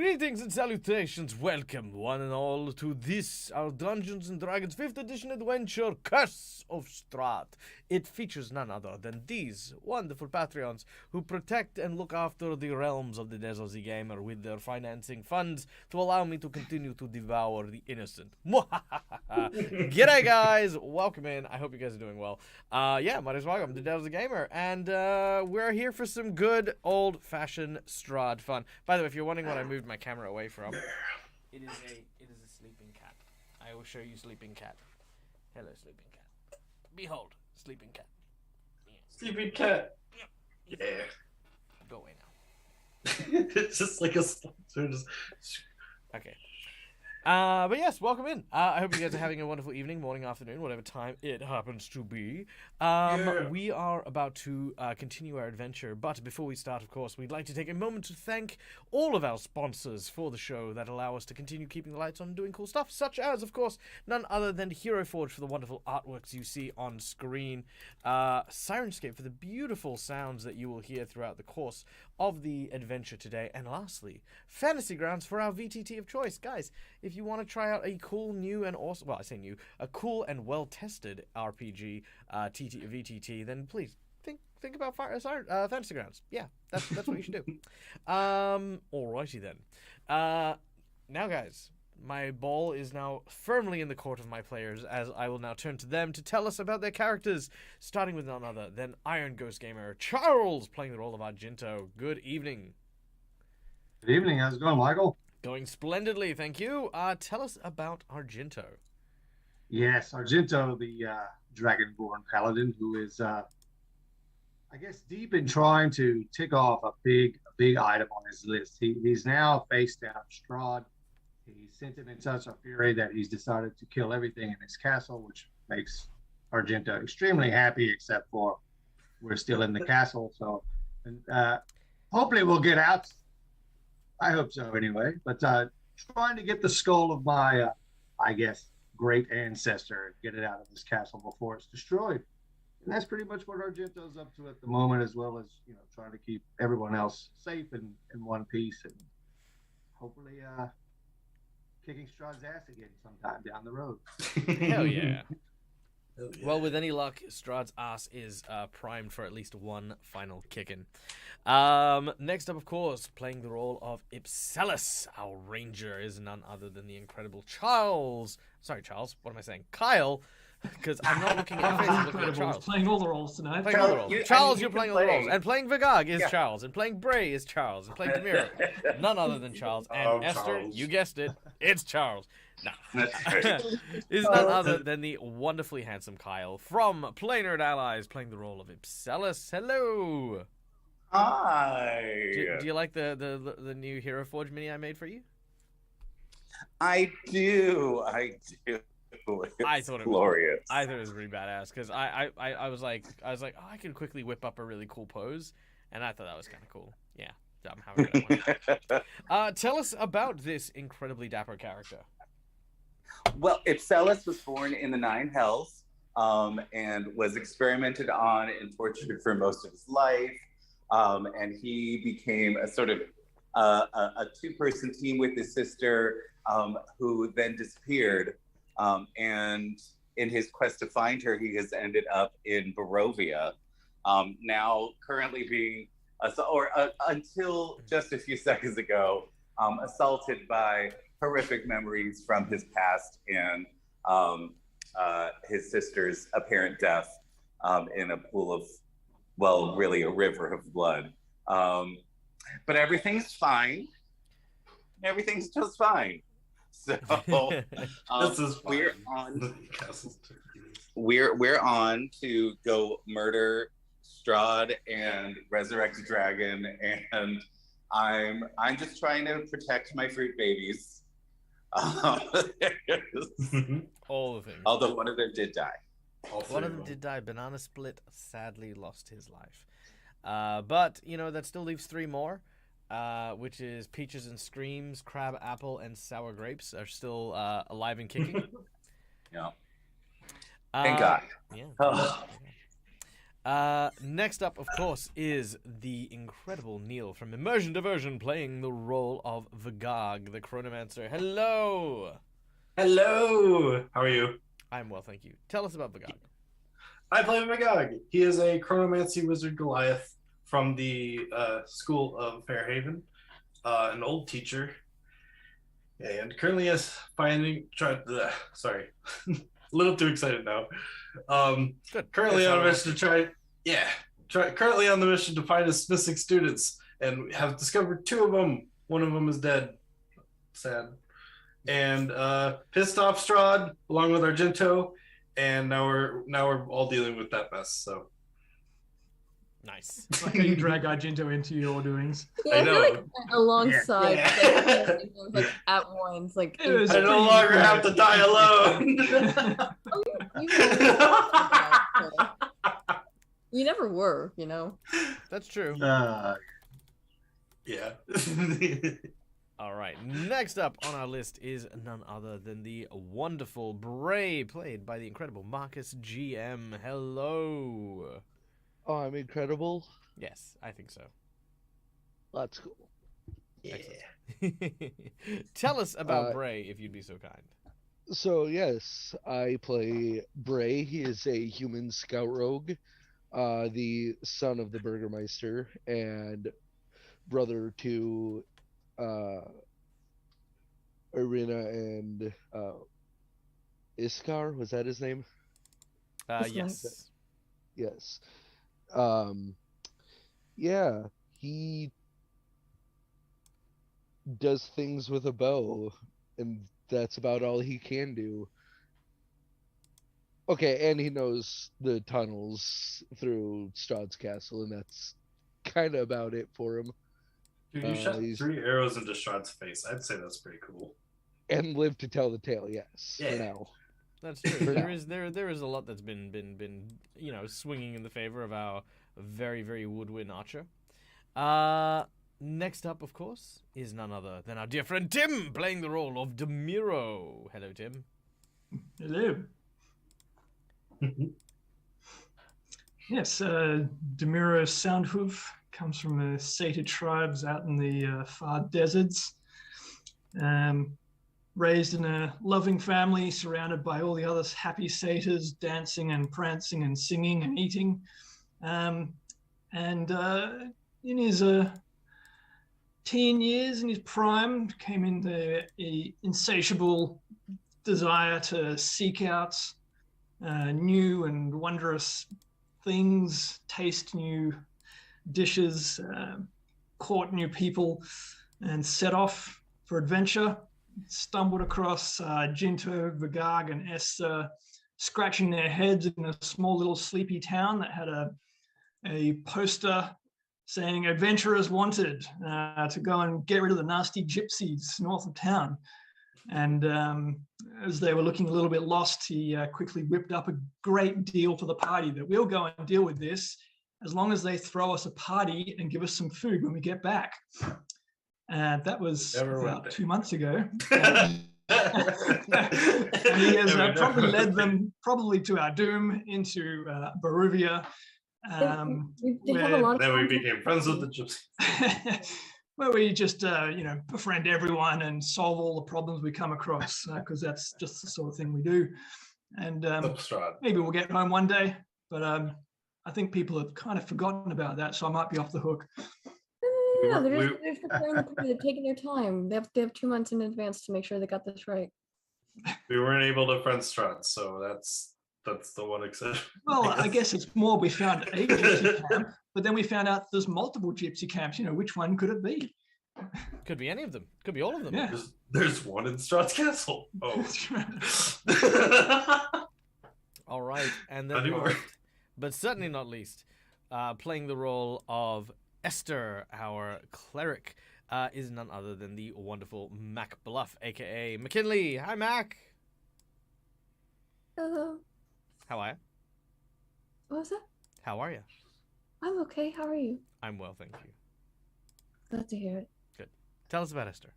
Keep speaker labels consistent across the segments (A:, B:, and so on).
A: Greetings and salutations, welcome one and all to this, our Dungeons & Dragons 5th edition adventure, Curse of Strahd. It features none other than these wonderful Patreons who protect and look after the realms of the Desert Gamer with their financing funds to allow me to continue to devour the innocent. G'day guys, welcome in, I hope you guys are doing well. My name is Welcome to Desert Gamer, and we're here for some good old-fashioned Strahd fun. By the way, if you're wondering what I moved my camera away from, it is a sleeping cat. I will show you sleeping cat. Hello, sleeping cat. Behold, sleeping cat. Yeah.
B: Sleeping cat.
A: Yeah.
B: Yeah.
A: Go away now.
B: It's just like a sponsor.
A: Okay. But yes, welcome in. I hope you guys are having a wonderful evening, morning, afternoon, whatever time it happens to be. We are about to continue our adventure, but before we start, of course, we'd like to take a moment to thank all of our sponsors for the show that allow us to continue keeping the lights on and doing cool stuff, such as, of course, none other than Hero Forge for the wonderful artworks you see on screen, Sirenscape for the beautiful sounds that you will hear throughout the course of the adventure today, and lastly, Fantasy Grounds for our VTT of choice. Guys, if you want to try out a cool, new, and awesome, well, I say new, a cool and well-tested RPG VTT, then please think about Fantasy Grounds. Yeah, that's what you should do. Alrighty then. Now, guys, my ball is now firmly in the court of my players, as I will now turn to them to tell us about their characters, starting with none other than Iron Ghost Gamer Charles, playing the role of Argento. Good evening.
C: Good evening. How's it going, Michael?
A: Going splendidly, thank you. Tell us about Argento.
C: Yes, Argento, the Dragonborn Paladin, who is, I guess, deep in trying to tick off a big item on his list. He's now faced down Strahd. He sent him in such a fury that he's decided to kill everything in his castle, which makes Argento extremely happy, except for we're still in the castle. So hopefully we'll get out. I hope so anyway. But trying to get the skull of my, I guess, great ancestor and get it out of this castle before it's destroyed. And that's pretty much what Argento's up to at the moment, as well as, trying to keep everyone else safe and in one piece, and hopefully kicking Strahd's ass again sometime down the road.
A: Hell yeah. Well, with any luck, Strahd's ass is primed for at least one final kicking. Next up, of course, playing the role of Ipselus, our ranger, is none other than the incredible Charles. Sorry, Charles. What am I saying? Kyle, because I'm not looking at your face. I'm looking at Charles.
D: Playing all the roles tonight.
A: Playing all the roles. Charles, you're playing all the roles. And playing Vigog is Charles. And playing Bray is Charles. And playing Demiro, none other than Charles. And Esther,
B: Charles.
A: you guessed it, it's Charles. No.
B: That's right.
A: Is none other than the wonderfully handsome Kyle from Play Nerd Allies, playing the role of Ipselus. Hello.
E: Hi.
A: Do you like the new Hero Forge mini I made for you?
E: I do.
A: I thought it
E: glorious.
A: I thought it was really badass because I was like, oh, I can quickly whip up a really cool pose, and I thought that was kind of cool. Yeah, I'm having a good one. Tell us about this incredibly dapper character.
E: Well, Ipselus was born in the Nine Hells and was experimented on and tortured for most of his life. And he became a sort of a two-person team with his sister, who then disappeared. And in his quest to find her, he has ended up in Barovia, now currently being until just a few seconds ago, assaulted by horrific memories from his past and his sister's apparent death in a pool of, well, really a river of blood. But everything's fine. Everything's just fine. So
B: This is
E: we're on. We're on to go murder Strahd and resurrect a dragon, and I'm just trying to protect my fruit babies.
A: All of them.
E: Although one of them did die.
A: One of them did die. Banana Split sadly lost his life. But, that still leaves three more, which is Peaches and Screams, Crab Apple, and Sour Grapes are still alive and kicking.
E: Yeah. Thank God.
A: Yeah. Next up, of course, is the incredible Neil from Immersion Diversion playing the role of Vagog, the Chronomancer. Hello!
B: Hello! How are you?
A: I'm well, thank you. Tell us about Vagog.
B: I play Magog. He is a chronomancy wizard Goliath from the School of Fairhaven, an old teacher, and currently is sorry, a little too excited now.
A: Good.
B: Currently
A: Yes,
B: on a
A: I'll-
B: mission to currently on the mission to find his missing students, and have discovered 2 of them. One of them is dead. Sad. And pissed off Strahd along with Argento, and now we're all dealing with that mess. So
A: Nice.
D: Like how you drag Argento into your doings.
F: Yeah,
B: I
F: I feel
B: know.
F: like alongside
B: Yeah.
F: like at once, like
D: It was
B: I no
D: pretty
B: longer
D: great.
B: have to die alone.
F: you never were, you know.
A: That's true.
B: Yeah.
A: All right. Next up on our list is none other than the wonderful Bray, played by the incredible Marcus GM. Hello.
G: Oh, I'm incredible.
A: Yes, I think so.
G: That's cool.
B: Yeah.
A: Tell us about
G: Uh,
A: Bray, if you'd be so kind.
G: So yes, I play Bray. He is a human scout rogue, the son of the Burgermeister and brother to Irina and Iskar. Was that his name?
F: That's
A: Yes.
G: Yes. Yeah, he does things with a bow, and that's about all he can do. Okay, and he knows the tunnels through Strahd's castle, and that's kind of about it for him.
B: Dude, you shot
G: he's-
B: 3 arrows into Strahd's face. I'd say that's pretty cool.
G: And live to tell the tale, yes.
B: Yeah.
G: For now.
A: That's true.
G: For
A: There
G: now.
A: is there is a lot that's been swinging in the favor of our very very woodwind archer. Next up, of course, is none other than our dear friend Tim, playing the role of Demiro. Hello, Tim.
D: Hello. Yes, Demiro Soundhoof comes from the Satyr tribes out in the far deserts. Raised in a loving family, surrounded by all the other happy satyrs, dancing and prancing and singing and eating. In his teen years, in his prime, came into a insatiable desire to seek out new and wondrous things, taste new dishes, court new people, and set off for adventure. Stumbled across Jinto, Vagag, and Esther scratching their heads in a small little sleepy town that had a poster saying "Adventurers wanted" to go and get rid of the nasty gypsies north of town. And as they were looking a little bit lost, he quickly whipped up a great deal for the party that we'll go and deal with this as long as they throw us a party and give us some food when we get back. That was
B: Never went
D: about
B: there.
D: 2 months ago. And he has probably led them probably to our doom into Baruvia.
F: They have a lot of
B: Then we
F: content.
B: became friends with the gypsies.
D: Where we just befriend everyone and solve all the problems we come across, because that's just the sort of thing we do. And
B: Strahd.
D: maybe we'll get home one day, but I think people have kind of forgotten about that, so I might be off the hook.
F: No,
B: We-
F: they're just preparing the party. They're taking their time. They have 2 months in advance to make sure they got this right.
B: We weren't able to friend Strahd, so that's the one exception.
D: Well, I guess it's more we found a gypsy camp, but then we found out there's multiple gypsy camps. Which one could it be?
A: Could be any of them. Could be all of them.
D: Yeah.
B: There's one in Strahd's castle. Oh.
D: That's right.
A: All right, and then
B: Anymore.
A: last, but certainly not least, playing the role of Esther, our cleric, is none other than the wonderful Mac Bluff, aka McKinley. Hi, Mac.
F: Hello.
A: How are you?
F: What was that?
A: How are you?
F: I'm okay. How are you?
A: I'm well, thank you.
F: Glad to hear it.
A: Tell us about Esther.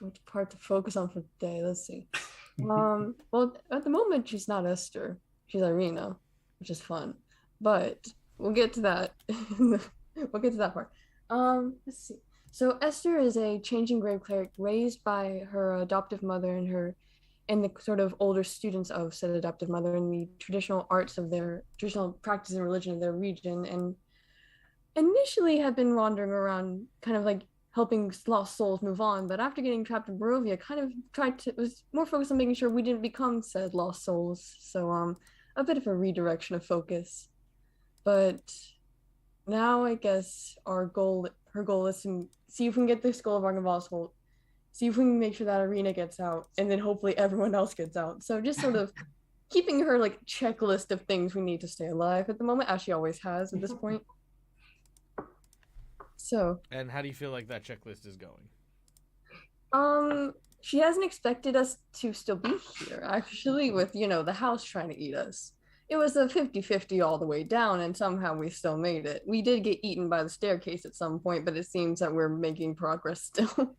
F: Which part to focus on for the day? Let's see. Well, at the moment she's not Esther. She's Irina. which is fun. But we'll get to that. We'll get to that part. Let's see. So Esther is a changing grave cleric raised by her adoptive mother and the sort of older students of said adoptive mother in the traditional arts of their traditional practice and religion of their region, and initially had been wandering around kind of like helping lost souls move on, but after getting trapped in Barovia, kind of was more focused on making sure we didn't become said lost souls. So a bit of a redirection of focus. But now I guess her goal is to see if we can get the Skull of Argynvost, see if we can make sure that arena gets out, and then hopefully everyone else gets out. So just sort of keeping her like checklist of things we need to stay alive at the moment, as she always has at this point. So.
A: And how do you feel like that checklist is going?
F: She hasn't expected us to still be here, actually, with, the house trying to eat us. It was a 50-50 all the way down, and somehow we still made it. We did get eaten by the staircase at some point, but it seems that we're making progress still.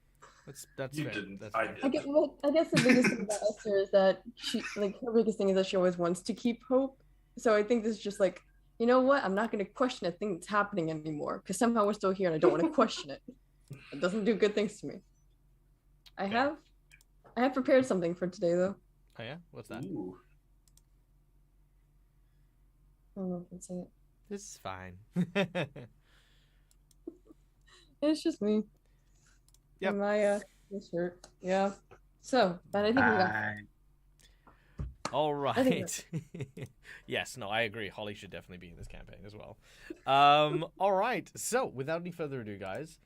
A: That's
B: You
A: fair.
B: didn't.
A: That's
B: I
A: fair.
B: did.
F: I guess the biggest thing about Esther is that her biggest thing is that she always wants to keep hope. So I think this is just like, you know what? I'm not going to question a thing that's happening anymore because somehow we're still here and I don't want to question it. It doesn't do good things to me. I have prepared something for today, though.
A: Oh yeah, what's that?
B: Ooh.
F: I don't know if I can say it.
A: This is fine.
F: It's just me.
A: Yep.
F: And my shirt. Yeah. So, but I think we got.
C: Fine.
A: All right. Yes, no, I agree. Holly should definitely be in this campaign as well. All right. So, without any further ado, guys,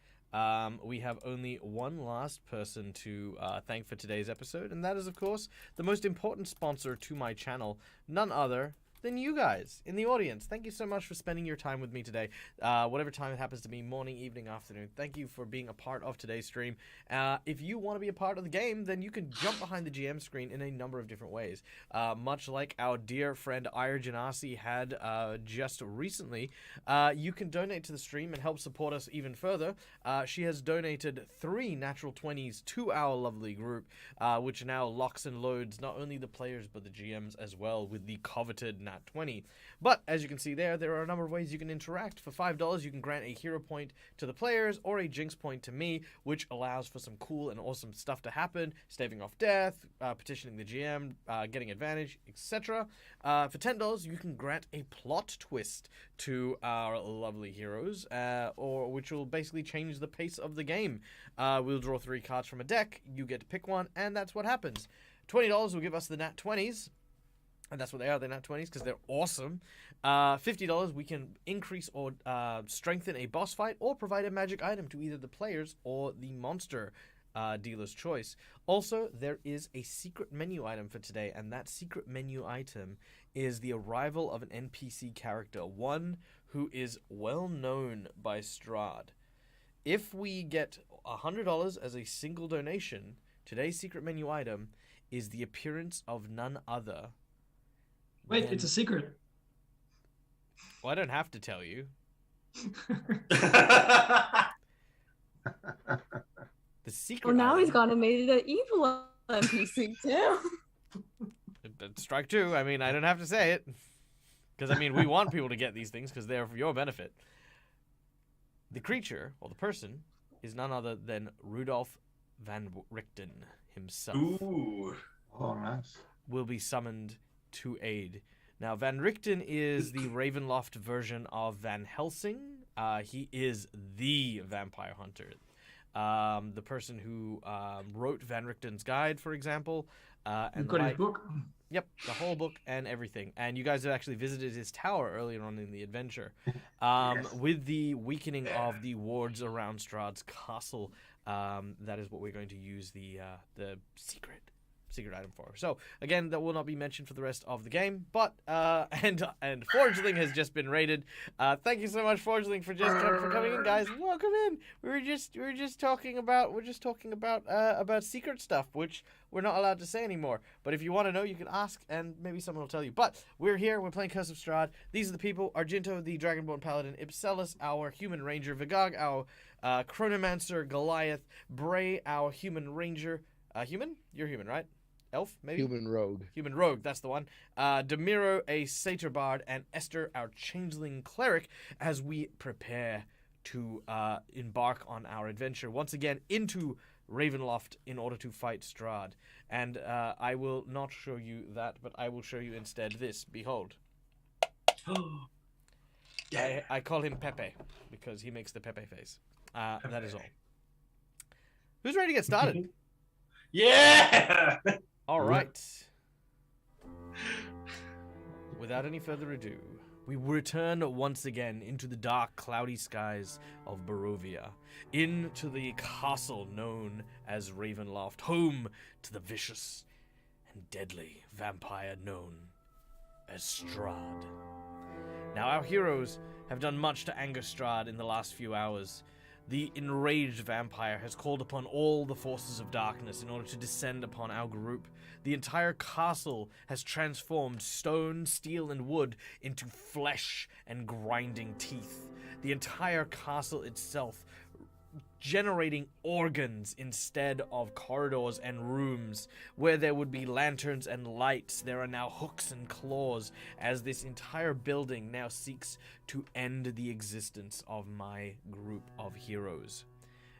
A: we have only one last person to thank for today's episode, and that is, of course, the most important sponsor to my channel, none other than you guys in the audience. Thank you so much for spending your time with me today, whatever time it happens to be, morning, evening, afternoon. Thank you for being a part of today's stream. If you want to be a part of the game, then you can jump behind the GM screen in a number of different ways. Much like our dear friend Ira Janasi had just recently, you can donate to the stream and help support us even further. She has donated 3 natural 20s to our lovely group, which now locks and loads not only the players but the GMs as well with the coveted Nat 20. But as you can see there are a number of ways you can interact. For $5, you can grant a hero point to the players or a jinx point to me, which allows for some cool and awesome stuff to happen, staving off death, petitioning the GM, getting advantage, etc. For $10, you can grant a plot twist to our lovely heroes, or which will basically change the pace of the game. We'll draw 3 cards from a deck, you get to pick one, and that's what happens. $20 will give us the Nat 20s. And that's what they are, they're Nat 20s, because they're awesome. $50, we can increase or strengthen a boss fight or provide a magic item to either the players or the monster dealer's choice. Also, there is a secret menu item for today, and that secret menu item is the arrival of an NPC character, one who is well known by Strahd. If we get $100 as a single donation, today's secret menu item is the appearance of none other.
D: Wait, it's a secret.
A: Well, I don't have to tell you. The secret.
F: Well, now
A: item,
F: he's gone and made it an evil NPC too.
A: Strike 2. I mean, I don't have to say it. Because, I mean, we want people to get these things because they're for your benefit. The creature, or the person, is none other than Rudolph Van Richten himself.
B: Ooh.
C: Oh, nice.
A: Will be summoned to aid. Now, Van Richten is the Ravenloft version of Van Helsing. He is the vampire hunter. The person who wrote Van Richten's Guide, for example.
D: You've got his book.
A: Yep, the whole book and everything. And you guys have actually visited his tower earlier on in the adventure.
C: Yes.
A: With the weakening of the wards around Strahd's castle, that is what we're going to use the secret item for. So again, that will not be mentioned for the rest of the game, but and Forgeling has just been raided. Thank you so much, Forgeling, for coming in, guys. Welcome in. We're just talking about about secret stuff, which we're not allowed to say anymore. But if you want to know, you can ask, and maybe someone will tell you. But we're here. We're playing Curse of Strahd. These are the people: Argento, the Dragonborn Paladin; Ipselis, our Human Ranger; Vigog, our Chronomancer; Goliath; Bray, our Human Ranger. Human? You're human, right? elf, maybe?
G: Human rogue.
A: Human rogue, that's the one. Demiro, a satyr bard, and Esther, our changeling cleric, as we prepare to embark on our adventure once again into Ravenloft in order to fight Strahd. And I will not show you that, but I will show you instead this. Behold.
B: Yeah.
A: I call him Pepe because he makes the Pepe face. That is all. Who's ready to get started?
B: Yeah.
A: All right. Without any further ado, we return once again into the dark, cloudy skies of Barovia, into the castle known as Ravenloft, home to the vicious and deadly vampire known as Strahd. Now, our heroes have done much to anger Strahd in the last few hours. The enraged vampire has called upon all the forces of darkness in order to descend upon our group. The entire castle has transformed stone, steel, and wood into flesh and grinding teeth. The entire castle itself generating organs instead of corridors and rooms. Where there would be lanterns and lights, there are now hooks and claws, as this entire building now seeks to end the existence of my group of heroes.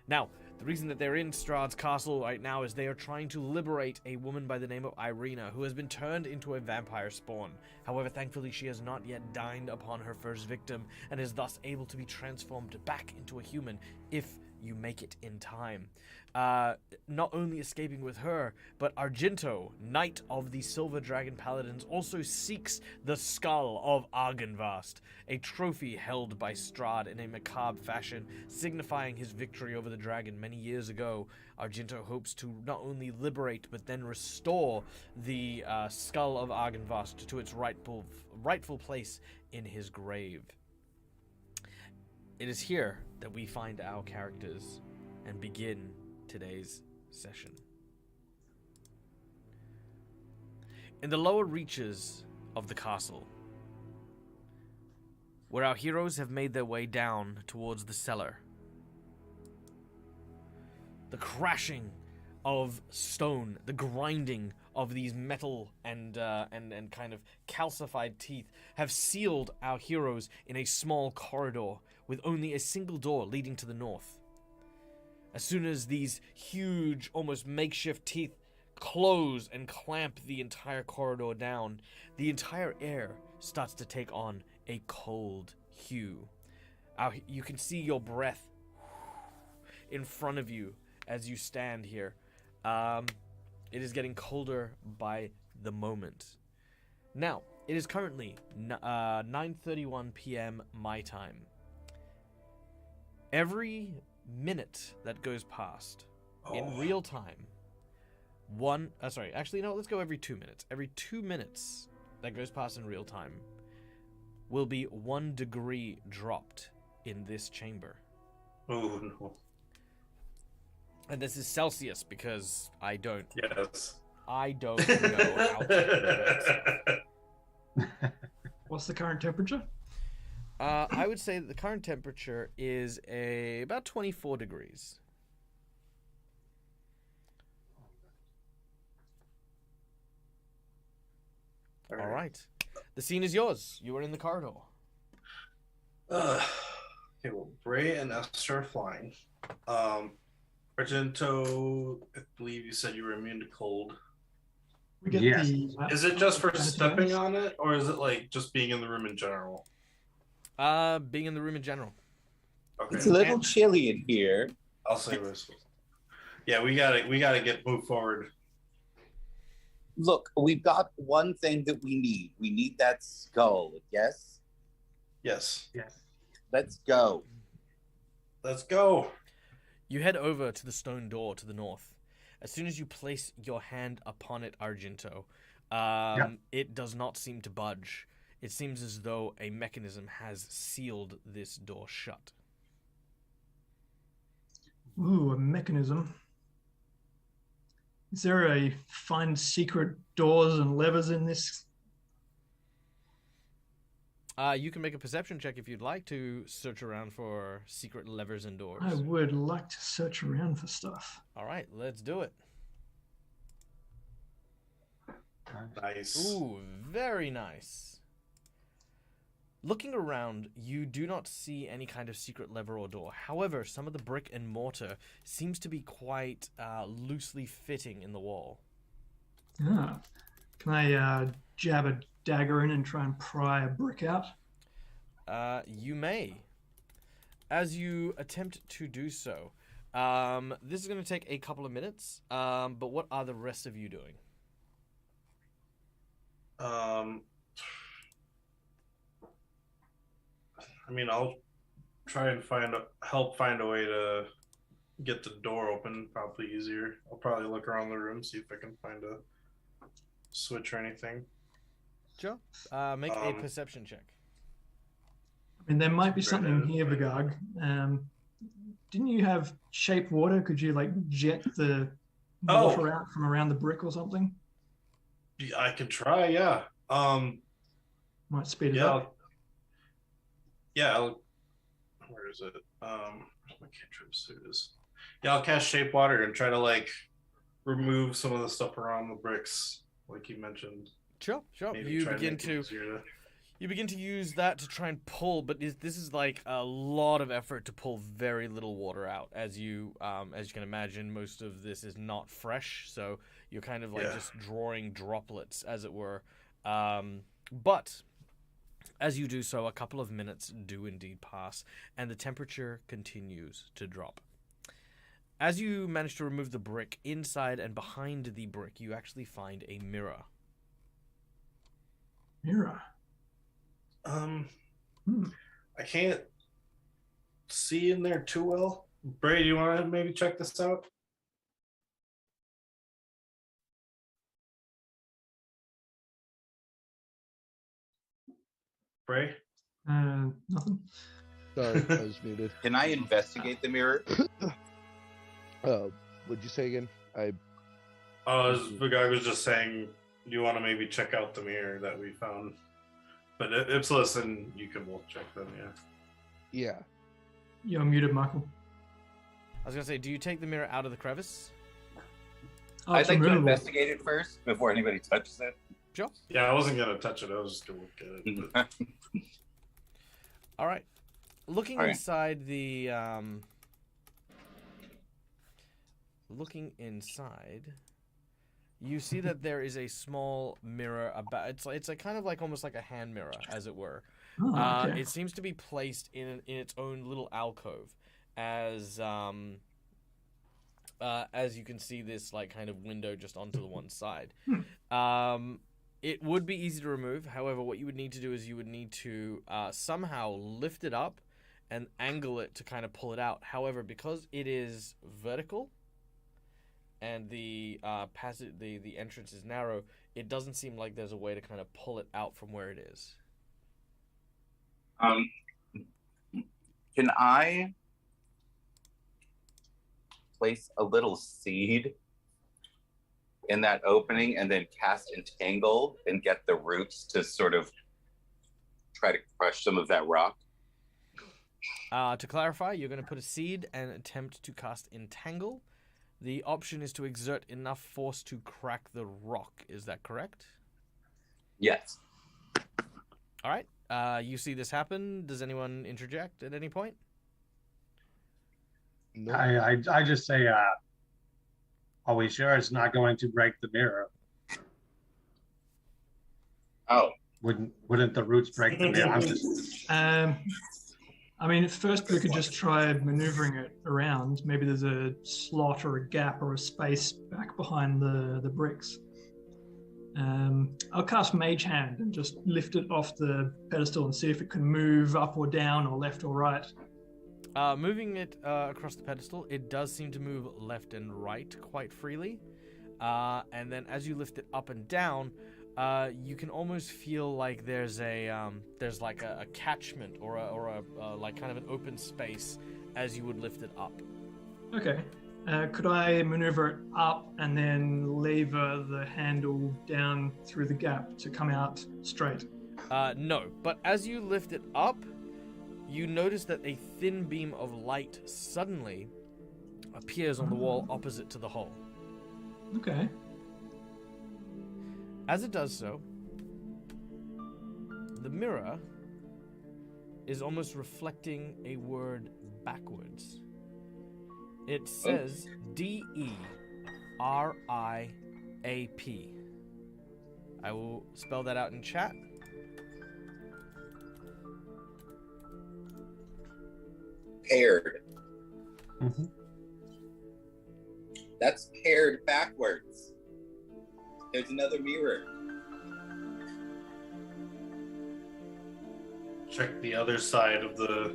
A: Now, the reason that they're in Strahd's castle right now is they are trying to liberate a woman by the name of Irina, who has been turned into a vampire spawn. However, thankfully, she has not yet dined upon her first victim, and is thus able to be transformed back into a human if you make it in time. Not only escaping with her, but Argento, Knight of the Silver Dragon Paladins, also seeks the skull of Argynvast, a trophy held by Strahd in a macabre fashion, signifying his victory over the dragon many years ago. Argento hopes to not only liberate, but then restore the skull of Argynvast to its rightful place in his grave. It is here that we find our characters and begin today's session. In the lower reaches of the castle, where our heroes have made their way down towards the cellar, the crashing of stone, the grinding of these metal and kind of calcified teeth have sealed our heroes in a small corridor with only a single door leading to the north. As soon as these huge, almost makeshift teeth close and clamp the entire corridor down, the entire air starts to take on a cold hue. You can see your breath in front of you as you stand here. It is getting colder by the moment. Now, it is currently 9:31 p.m. my time. Every minute that goes past in real time, let's go every 2 minutes. Every 2 minutes that goes past in real time will be 1 degree dropped in this chamber.
B: Oh no.
A: And this is Celsius because I don't
B: Yes.
A: know how to do that.
D: What's the current temperature?
A: I would say that the current temperature is about 24 degrees. All right. The scene is yours. You are in the corridor.
B: Okay, well, Bray and Esther are flying. Argento, I believe you said you were immune to cold.
D: We get
C: Yes.
B: Is it just for stepping on it, or is it like just being in the room in general?
A: Being in the room in general.
B: Okay,
E: It's a little chilly in here.
B: I'll say this. Yeah, we gotta move forward.
E: Look, we've got one thing that we need. We need that skull, yes?
B: Yes,
C: Yes.
E: Let's go.
B: let's go.
A: You head over to the stone door to the north. As soon as you place your hand upon it, Argento, it does not seem to budge. It seems as though a mechanism has sealed this door shut.
D: Ooh, a mechanism. Is there a find secret doors and levers in this?
A: You can make a perception check if you'd like to search around for secret levers and doors.
D: I would like to search around for stuff.
A: All right, let's do it.
B: Nice.
A: Ooh, very nice. Looking around, you do not see any kind of secret lever or door. However, some of the brick and mortar seems to be quite loosely fitting in the wall.
D: Ah. Can I jab a dagger in and try and pry a brick out?
A: You may. As you attempt to do so, this is going to take a couple of minutes, but what are the rest of you doing?
B: I mean, I'll try and help find a way to get the door open. Probably easier. I'll probably look around the room, see if I can find a switch or anything.
A: Sure. Make a perception check.
D: I mean, there might be something here, Vigag. Didn't you have shape water? Could you like jet the water out from around the brick or something?
B: I can try, yeah.
D: Might speed it up.
B: Where is it? Where's my cantrip suit is? Yeah, I'll cast shape water and try to like remove some of the stuff around the bricks, like you mentioned.
A: Sure.
B: Maybe
A: You
B: try to
A: begin
B: make it
A: to
B: easier
A: you begin to use that to try and pull, but this is like a lot of effort to pull very little water out. As you can imagine, most of this is not fresh, so you're kind of like just drawing droplets, as it were. But as you do so, a couple of minutes do indeed pass, and the temperature continues to drop. As you manage to remove the brick, inside and behind the brick, you actually find a mirror.
D: Mirror.
B: I can't see in there too well. Bray, do you want to maybe check this out? Bray?
D: Nothing.
G: Sorry, I was muted.
E: Can I investigate the mirror?
G: What'd you say again?
B: The guy was just saying, do you want to maybe check out the mirror that we found? But Ipsilis and you can both check them,
G: Yeah.
D: You're muted, Michael.
A: I was going to say, do you take the mirror out of the crevice?
E: I'd like to investigate it first before anybody touches it.
A: Sure.
B: Yeah, I wasn't going to touch it. I was just going to look at it.
A: All right. Looking inside the... Looking inside... You see that there is a small mirror about. It's like kind of like almost like a hand mirror, as it were.
D: Oh, okay.
A: It seems to be placed in its own little alcove, as you can see this like kind of window just onto the one side. It would be easy to remove. However, what you would need to do is you would need to somehow lift it up and angle it to kind of pull it out. However, because it is vertical. And the entrance is narrow, it doesn't seem like there's a way to kind of pull it out from where it is.
E: Can I place a little seed in that opening and then cast Entangle and get the roots to sort of try to crush some of that rock?
A: To clarify, you're going to put a seed and attempt to cast Entangle. The option is to exert enough force to crack the rock. Is that correct?
E: Yes.
A: All right. You see this happen. Does anyone interject at any point?
G: No.
C: I just say, are we sure it's not going to break the mirror?
E: Oh.
C: Wouldn't the roots break the mirror? I'm just...
D: I mean, at first we could just try maneuvering it around. Maybe there's a slot or a gap or a space back behind the bricks. I'll cast Mage Hand and just lift it off the pedestal and see if it can move up or down or left or right.
A: Moving it across the pedestal, it does seem to move left and right quite freely. And then as you lift it up and down, you can almost feel like there's like a catchment or a like kind of an open space as you would lift it up.
D: Okay. Could I maneuver it up and then lever the handle down through the gap to come out straight?
A: No, but as you lift it up, you notice that a thin beam of light suddenly appears on the wall opposite to the hole.
D: Okay.
A: As it does so, the mirror is almost reflecting a word backwards. It says D-E-R-I-A-P. I will spell that out in chat.
E: Paired.
B: Mhm.
E: That's paired backwards. There's another mirror.
B: Check the other side of the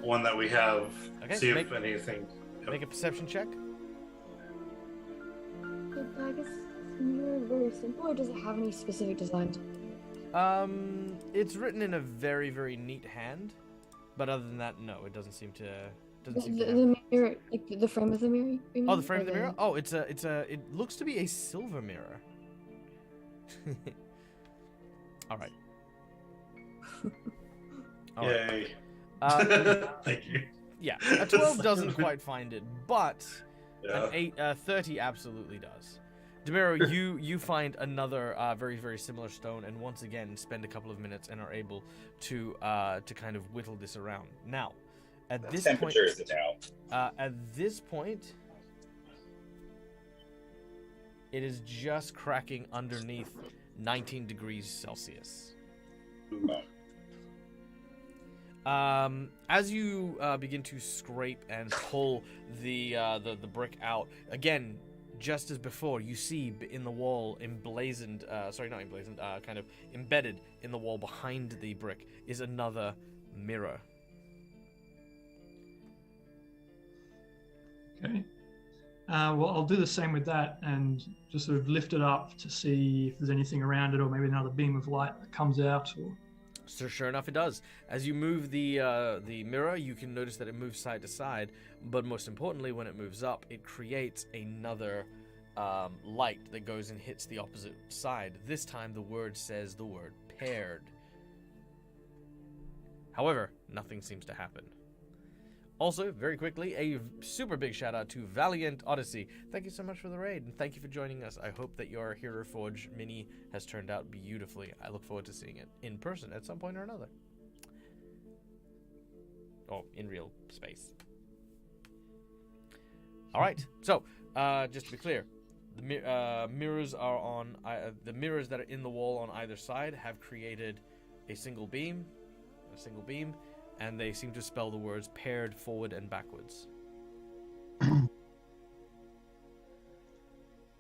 B: one that we have.
A: Okay,
B: See if anything.
A: Make a perception check.
F: I guess it's mirror very simple, or does it have any specific designs?
A: It's written in a very, very neat hand, but other than that, no, it doesn't seem to. Doesn't seem to have...
F: The mirror, like the frame of the mirror. You mean?
A: Oh, the frame
F: Or
A: of the mirror. Oh, it looks to be a silver mirror. All right. All right.
B: Yay.
A: Thank
B: you.
A: Yeah, a 12 doesn't quite find it, but
B: Yeah.
A: an 30 absolutely does. Demiro, you find another very, very similar stone, and once again spend a couple of minutes and are able to kind of whittle this around. Now, at this point,
E: temperature is it now?
A: at this point, it is just cracking underneath 19 degrees Celsius. As you begin to scrape and pull the brick out, again, just as before, you see in the wall emblazoned, kind of embedded in the wall behind the brick is another mirror.
D: Okay. Well, I'll do the same with that and just sort of lift it up to see if there's anything around it, or maybe another beam of light that comes out. Or...
A: So sure enough, it does. As you move the mirror, you can notice that it moves side to side. But most importantly, when it moves up, it creates another light that goes and hits the opposite side. This time, the word says the word paired. However, nothing seems to happen. Also, very quickly, a super big shout out to Valiant Odyssey. Thank you so much for the raid, and thank you for joining us. I hope that your Hero Forge mini has turned out beautifully. I look forward to seeing it in person at some point or another. Or in real space. Alright, so, just to be clear, the mirrors are on... the mirrors that are in the wall on either side have created a single beam, and they seem to spell the words paired forward and backwards.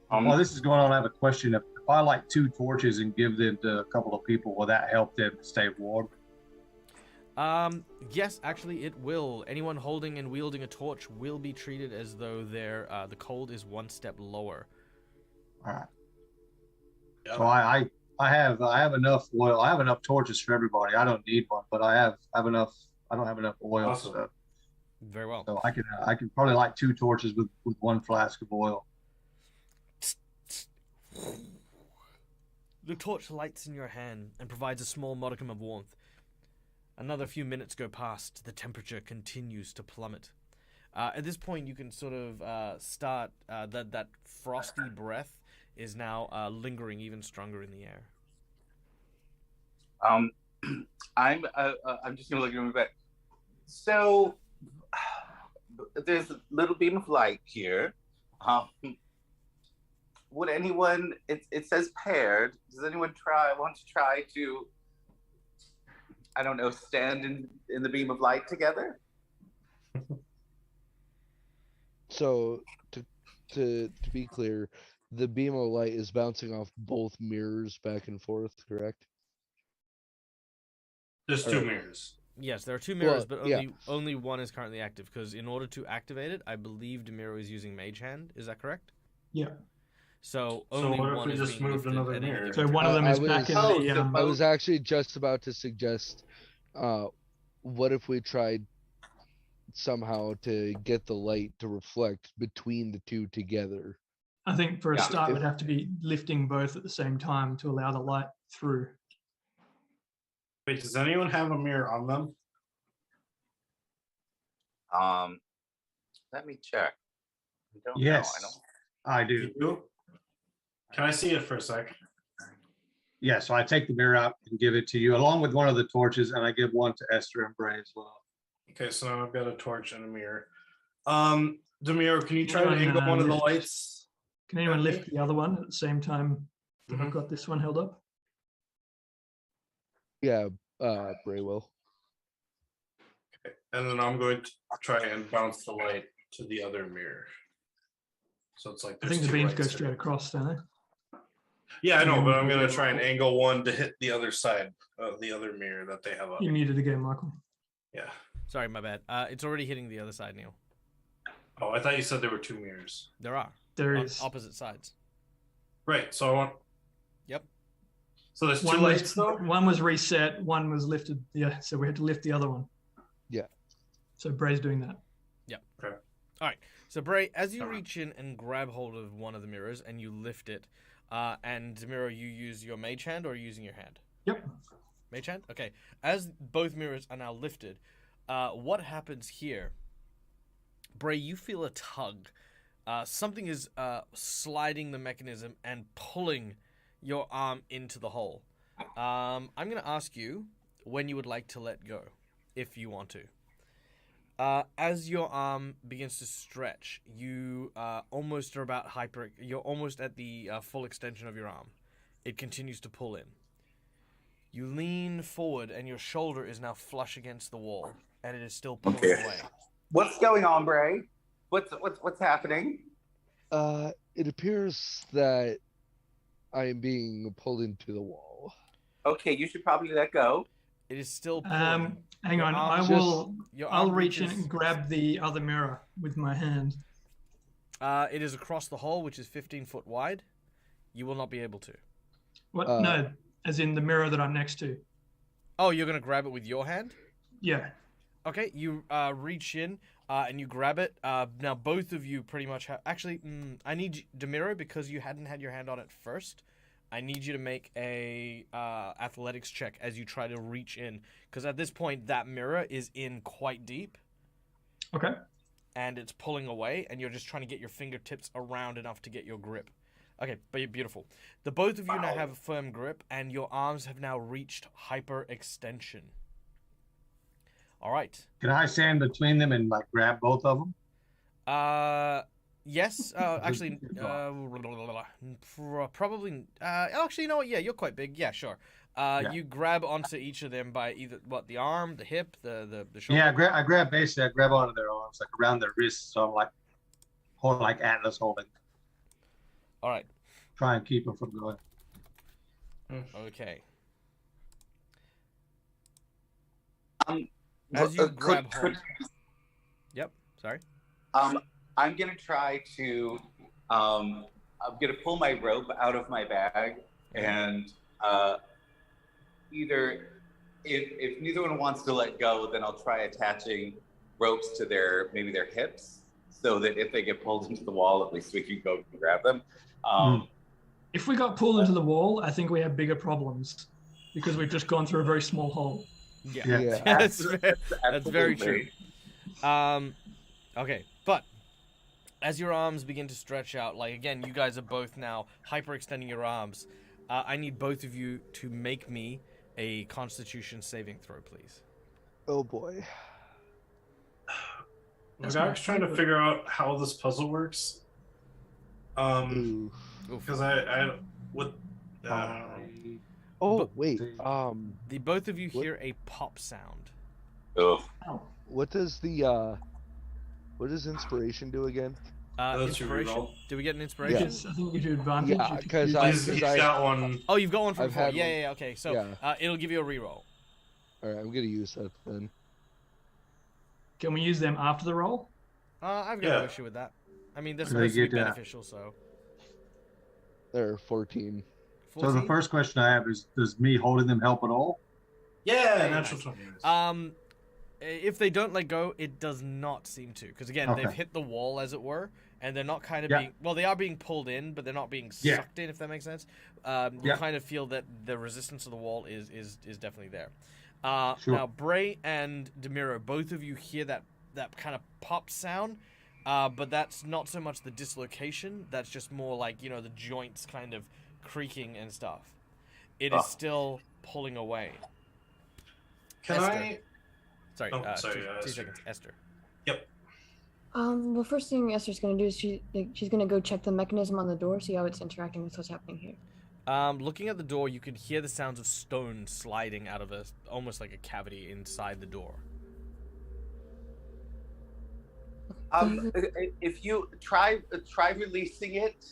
C: While this is going on, I have a question. If I light 2 torches and give them to a couple of people, will that help them stay warm?
A: Yes, actually it will. Anyone holding and wielding a torch will be treated as though the cold is one step lower.
C: All right. So I have enough oil. I have enough torches for everybody. I don't need one, but I have enough. I don't have enough oil.
B: Awesome.
C: So,
A: Very well.
C: so I can probably light 2 torches with 1 flask of oil.
A: The torch lights in your hand and provides a small modicum of warmth. Another few minutes go past. The temperature continues to plummet. At this point, you can sort of start that frosty breath is now lingering even stronger in the air.
E: I'm just gonna look at my back. So there's a little beam of light here. Would anyone? It says paired. Does anyone want to try to? I don't know. Stand in the beam of light together.
G: So to be clear, the beam of light is bouncing off both mirrors back and forth, correct?
B: Just 2 mirrors.
A: Yes, there are 2 mirrors,
G: Well,
A: but
G: yeah.
A: only one is currently active, because in order to activate it, I believe Demiro is using Mage Hand. Is that correct?
D: Yeah.
A: So
B: So
A: only
B: what if
A: one
B: we
A: is
B: just
A: being
B: moved
A: lifted
B: another
A: at any
B: mirror?
A: given
D: So one of them
G: I
D: is back in
G: was-
D: the.
G: I was actually just about to suggest, what if we tried somehow to get the light to reflect between the 2 together?
D: I think for a
E: Yeah.
D: start, we'd have to be lifting both at the same time to allow the light through.
B: Wait, does anyone have a mirror on them?
E: Let me check. I don't
C: Yes,
E: know.
C: I do.
B: You? Can I see it for a sec?
C: Yeah, so I take the mirror out and give it to you, along with one of the torches, and I give one to Esther and Bray as well.
B: Okay, so now I've got a torch and a mirror. Demiro, can you try to
D: Anyone,
B: angle one of the
D: lift-
B: lights?
D: Can anyone lift the other one at the same time that
B: Mhm.
D: I've got this one held up?
G: Yeah, Bray will.
B: Okay. And then I'm going to try and bounce the light to the other mirror. So it's like
D: I
B: there's
D: think the
B: two
D: beams go
B: lights
D: straight
B: there.
D: across, don't they?
B: Yeah, I know, but I'm
D: Yeah.
B: gonna try and angle one to hit the other side of the other mirror that they have up.
D: You muted again, Michael.
B: Yeah.
A: Sorry, my bad. It's already hitting the other side, Neil.
B: Oh, I thought you said there were two mirrors.
A: There are.
D: There
A: On
D: is.
A: opposite sides.
B: Right. So I want.
A: Yep.
B: So there's two
D: One
B: lights
D: was,
B: though.
D: one was reset, one was lifted. Yeah, so we had to lift the other one.
G: Yeah.
D: So Bray's doing that.
A: So, Bray, as you reach in and grab hold of one of the mirrors and you lift it, and Demiro, you use your mage hand or are you using your hand?
D: Yep.
A: Mage hand? Okay. As both mirrors are now lifted, what happens here? Bray, you feel a tug. Something is sliding the mechanism and pulling your arm into the hole. I'm going to ask you when you would like to let go, if you want to. As your arm begins to stretch, you almost are about you're almost at the full extension of your arm. It continues to pull in. You lean forward, and your shoulder is now flush against the wall, and it is still pulling away.
E: What's going on, Bray? What's happening?
G: It appears that I am being pulled into the wall.
E: Okay, you should probably let go.
A: It is still pulling.
D: Hang on,
A: arm
D: I'll reach in
A: reaches-
D: and grab the other mirror with my hand.
A: It is across the hole, which is 15 foot wide. You will not be able to.
D: What? No, as in the mirror that I'm next to.
A: Oh, you're going to grab it with your hand?
D: Yeah.
A: Okay, you reach in and you grab it. Now, both of you pretty much have... Actually, I need Demiro, because you hadn't had your hand on it first. I need you to make a athletics check as you try to reach in. Because at this point, that mirror is in quite deep.
D: Okay.
A: And it's pulling away, and you're just trying to get your fingertips around enough to get your grip. Okay, but beautiful. The both of you now have a firm grip, and your arms have now reached hyperextension. All right.
C: Can I stand between them and like grab both of them?
A: Yes. Actually, probably. Actually, you know what? Yeah, you're quite big. Yeah, sure. You grab onto each of them by either the arm, the hip, the shoulder.
C: Yeah, I grab onto their arms, like around their wrists, so I'm like holding like Atlas holding.
A: All right.
C: Try and keep them from going.
A: Okay.
E: As
A: you grab hold. Yep. Sorry.
E: I'm gonna try to. I'm gonna pull my rope out of my bag, and either if neither one wants to let go, then I'll try attaching ropes to maybe their hips, so that if they get pulled into the wall, at least we can go and grab them.
D: If we got pulled into the wall, I think we have bigger problems because we've just gone through a very small hole.
A: Yeah. That's very true. Okay, but as your arms begin to stretch out, like again, you guys are both now hyperextending your arms. I need both of you to make me a Constitution saving throw, please.
G: Oh boy.
B: Look, I was trying to figure out how this puzzle works. Because I with.
G: Wait.
A: The both of you hear a pop sound.
E: Oh.
G: What does inspiration do again?
A: Inspiration. Do we get an inspiration?
D: Yes, I think we do advantage.
G: Yeah,
D: if you
G: because
D: use
B: He's
G: I
B: got one.
A: Oh, you've got one from
G: I've
A: before.
G: had
A: Yeah. Okay, so it'll give you a reroll.
G: All right, I'm gonna use that then.
D: Can we use them after the roll?
A: I've got no issue with that. I mean, they're
C: They
A: supposed to be
C: get,
A: beneficial, so.
G: There, 14.
A: 14?
C: So the first question I have is, does me holding them help at all?
B: Yeah, natural 20.
A: If they don't let go, it does not seem to, because again, they've hit the wall, as it were, and they're not kind of being. Well, they are being pulled in, but they're not being sucked in. If that makes sense. You kind of feel that the resistance of the wall is definitely there.
C: Sure.
A: Now, Bray and Demiro, both of you hear that kind of pop sound, but that's not so much the dislocation. That's just more like, the joints kind of creaking and stuff. It is still pulling away.
B: Can
A: Esther.
B: I?
A: Sorry,
B: Oh, sorry,
A: two
B: Esther.
A: seconds. Esther.
B: Yep.
F: Well, first thing Esther's gonna do is she's gonna go check the mechanism on the door, see how it's interacting with what's happening here.
A: Looking at the door, you can hear the sounds of stone sliding out of almost like a cavity inside the door.
E: If you try releasing it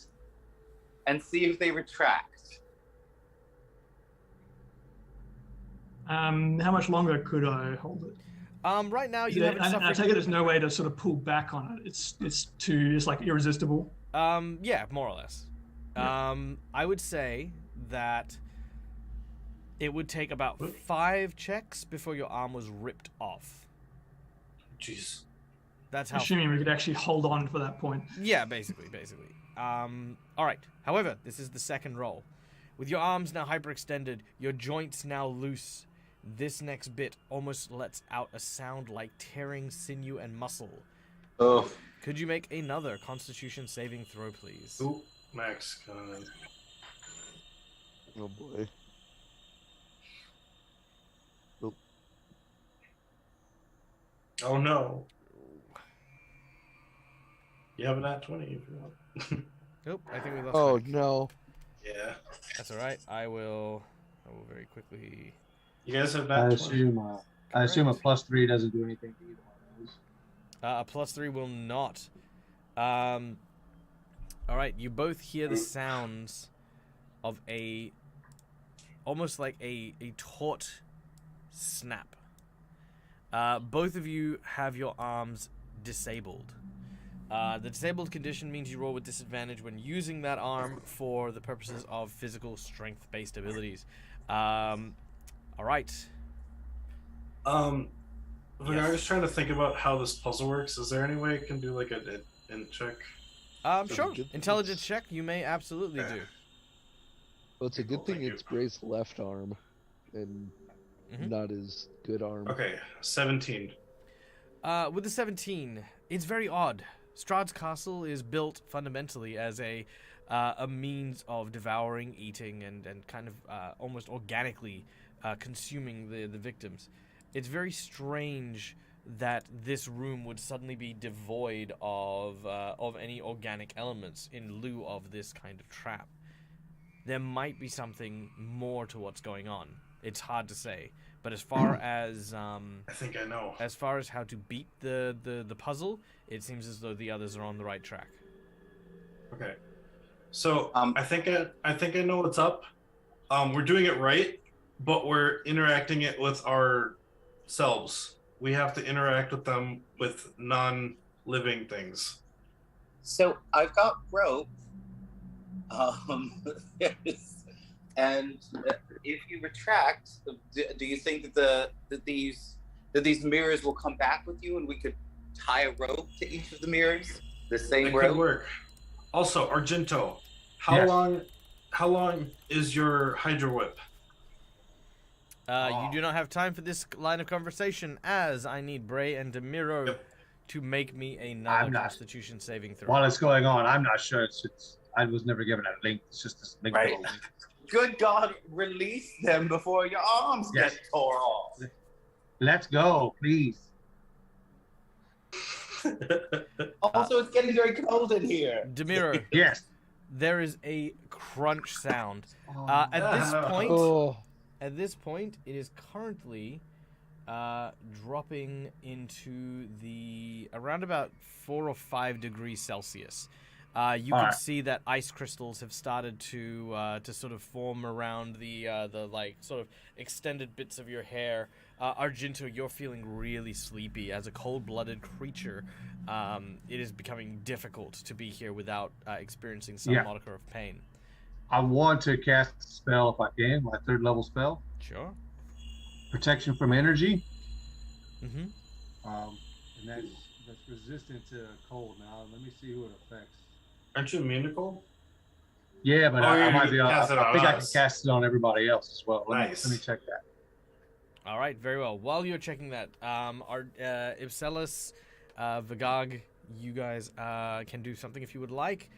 E: and see if they retract.
D: How much longer could I hold it?
A: Right now you haven't suffered.
D: I take it there's no way to sort of pull back on it. It's like irresistible.
A: Yeah, more or less.
D: Yeah.
A: I would say that it would take about 5 checks before your arm was ripped off.
B: Jeez.
A: That's how.
D: Assuming we could actually hold on for that point.
A: Yeah, basically. All right. However, this is the second roll. With your arms now hyperextended, your joints now loose. This next bit almost lets out a sound like tearing sinew and muscle.
E: Oh.
A: Could you make another Constitution saving throw, please?
B: Ooh, Max. Come on.
G: Oh boy. Nope.
B: Oh no. You have an at 20 if you want.
A: Nope, I think we lost.
G: Oh
A: Mike.
G: no.
B: Yeah.
A: That's all right. I will very quickly.
B: You guys have
C: I
B: nat 20.
C: assume a +3 doesn't do anything to either one of those.
A: A +3 will not. All right, you both hear the sounds of almost like a taut snap. Both of you have your arms disabled. The disabled condition means you roll with disadvantage when using that arm for the purposes of physical strength-based abilities. All right.
B: I'm
A: Yes.
B: just trying to think about how this puzzle works. Is there any way I can do like a check?
A: Sure. Intelligence check, you may absolutely do.
G: Well, it's a good thing
B: Thank you.
G: it's Bray's left arm and not his good arm.
B: Okay, 17.
A: With the 17, it's very odd. Strahd's castle is built fundamentally as a means of devouring, eating, and kind of almost organically consuming the victims. It's very strange that this room would suddenly be devoid of any organic elements in lieu of this kind of trap. There might be something more to what's going on. It's hard to say. But as far as
B: I think I know.
A: as far as how to beat the puzzle, it seems as though the others are on the right track.
B: Okay. So I think I know what's up. We're doing it right, but we're interacting it with ourselves. We have to interact with them with non-living things.
E: So I've got rope. And if you retract, do you think that these mirrors will come back with you, and we could tie a rope to each of the mirrors? The same
B: It
E: rope.
B: could work. Also, Argento, how
C: Yes.
B: long is your Hydra Whip?
A: You do not have time for this line of conversation, as I need Bray and Demiro
B: Yep.
A: to make me another
C: I'm not-
A: Constitution saving throw.
C: While it's going on, I'm not sure. I was never given a link. It's just this link.
E: Right. Good God, release them before your arms
C: Yes.
E: get tore off.
C: Let's go, please.
E: Also, it's getting very cold in here.
A: Demiro,
C: Yes.
A: there is a crunch sound.
C: Oh,
A: At this point, it is currently dropping into the around about 4 or 5 degrees Celsius. You can
C: Alright.
A: see that ice crystals have started to sort of form around the like sort of extended bits of your hair. Argento, you're feeling really sleepy. As a cold-blooded creature, it is becoming difficult to be here without experiencing some
C: Yeah.
A: moniker of pain.
C: I want to cast a spell if I can, my 3rd level spell,
A: Sure.
C: protection from energy.
A: Mm-hmm.
C: And that's resistant to cold. Now let me see who it affects.
B: Aren't you immune to cold?
C: Yeah, but
B: Oh,
C: I
B: yeah,
C: might
B: you
C: be.
B: can
C: I
B: cast it on
C: think I can
B: us.
C: cast it on everybody else as well.
B: Nice.
C: Let me check that.
A: All right, very well. While you're checking that, Ipselis, Vagog, you guys can do something if you would like.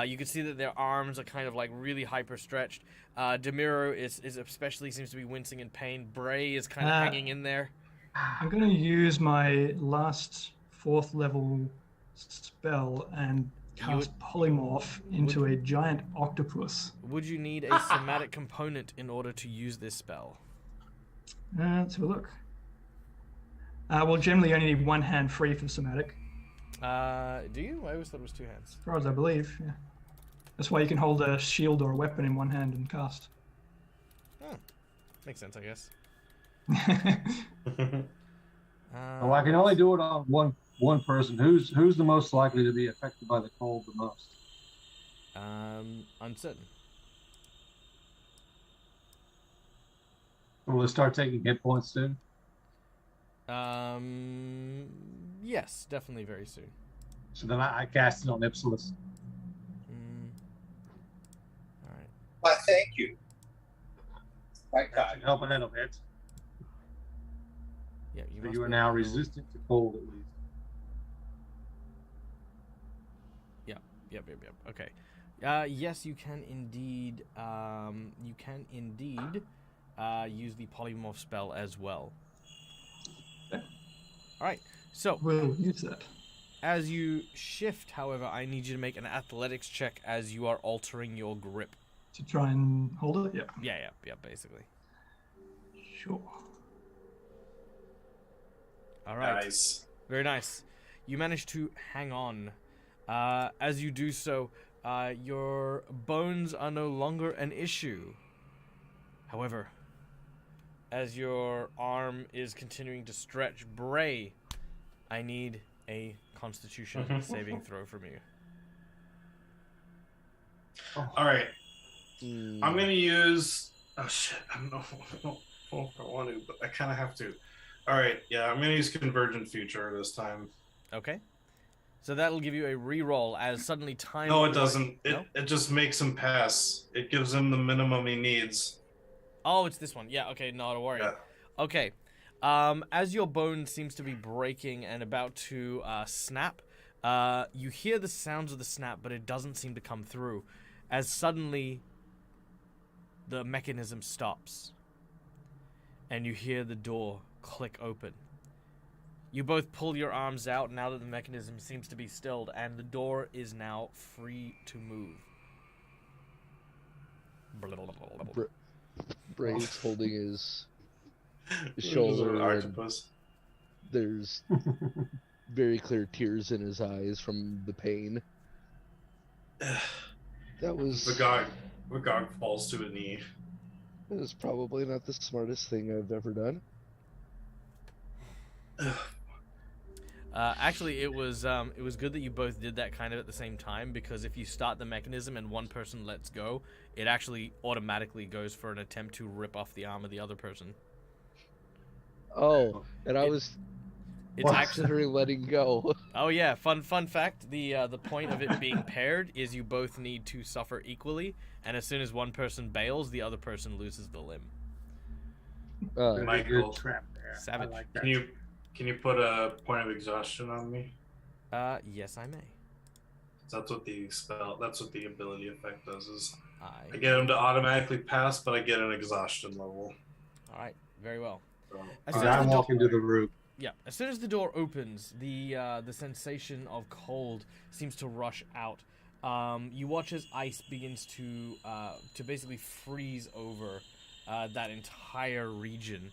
A: You can see that their arms are kind of like really hyper stretched. Demiro is especially seems to be wincing in pain. Bray is kind of hanging in there.
D: I'm going to use my last 4th level spell and cast polymorph into a giant octopus.
A: Would you need a somatic component in order to use this spell?
D: Let's have a look. Well, generally you only need 1 hand free for somatic.
A: Do you? I always thought it was 2 hands.
D: As far as I believe, yeah. That's why you can hold a shield or a weapon in 1 hand and cast.
A: Oh, makes sense, I guess.
C: Well, I can only do it on one person. Who's the most likely to be affected by the cold the most?
A: Uncertain.
C: Will it start taking hit points soon?
A: Yes, definitely very soon.
C: So then I cast it on Ipsilus.
A: All right.
E: Why, thank you. My God.
C: Help a little bit.
A: Yeah,
C: You are now resistant to cold, at least.
A: Yep. Okay. Yes, you can indeed. Use the polymorph spell as well.
D: Okay.
A: All right. So
D: We'll use that.
A: as you shift, however, I need you to make an athletics check as you are altering your grip.
D: To try and hold it? Yeah.
A: Yeah, basically.
D: Sure.
A: All right.
B: Nice.
A: Very nice. You manage to hang on. As you do so, your bones are no longer an issue. However, as your arm is continuing to stretch, Bray, I need a Constitution saving throw from you.
B: All right. I'm going to use... Oh, shit. I don't know if I want to, but I kind of have to. All right. Yeah, I'm going to use Convergent Future this time.
A: Okay. So that'll give you a reroll as suddenly time...
B: No, it doesn't.
A: No?
B: It just makes him pass. It gives him the minimum he needs.
A: Oh, it's this one. Yeah, okay, not a worry.
B: Yeah.
A: Okay. As your bone seems to be breaking and about to snap, you hear the sounds of the snap, but it doesn't seem to come through. As suddenly, the mechanism stops. And you hear the door click open. You both pull your arms out now that the mechanism seems to be stilled, and the door is now free to move.
G: Bray's holding his
B: There's
G: shoulder.
B: an octopus.
G: There's very clear tears in his eyes from the pain. That was
B: Magog falls to a knee.
G: It was probably not the smartest thing I've ever done.
A: Actually, it was good that you both did that kind of at the same time, because if you start the mechanism and one person lets go, it actually automatically goes for an attempt to rip off the arm of the other person.
G: Oh, and
A: It's actually...
G: considering letting go.
A: Oh yeah, fun fact, the point of it being paired is you both need to suffer equally, and as soon as one person bails, the other person loses the limb.
B: Michael,
C: Good trap there.
A: Savage.
C: I like that.
B: Can you put a point of exhaustion on me?
A: Yes, I may.
B: That's what the ability effect does. Is I
A: I
B: get him to automatically pass, but I get an exhaustion level.
A: All right, very well.
B: So,
A: As
C: All
A: soon
C: right,
A: as
C: I'm
A: the door-
C: walking to the roof.
A: Yeah, as soon as the door opens, the sensation of cold seems to rush out. You watch as ice begins to basically freeze over that entire region.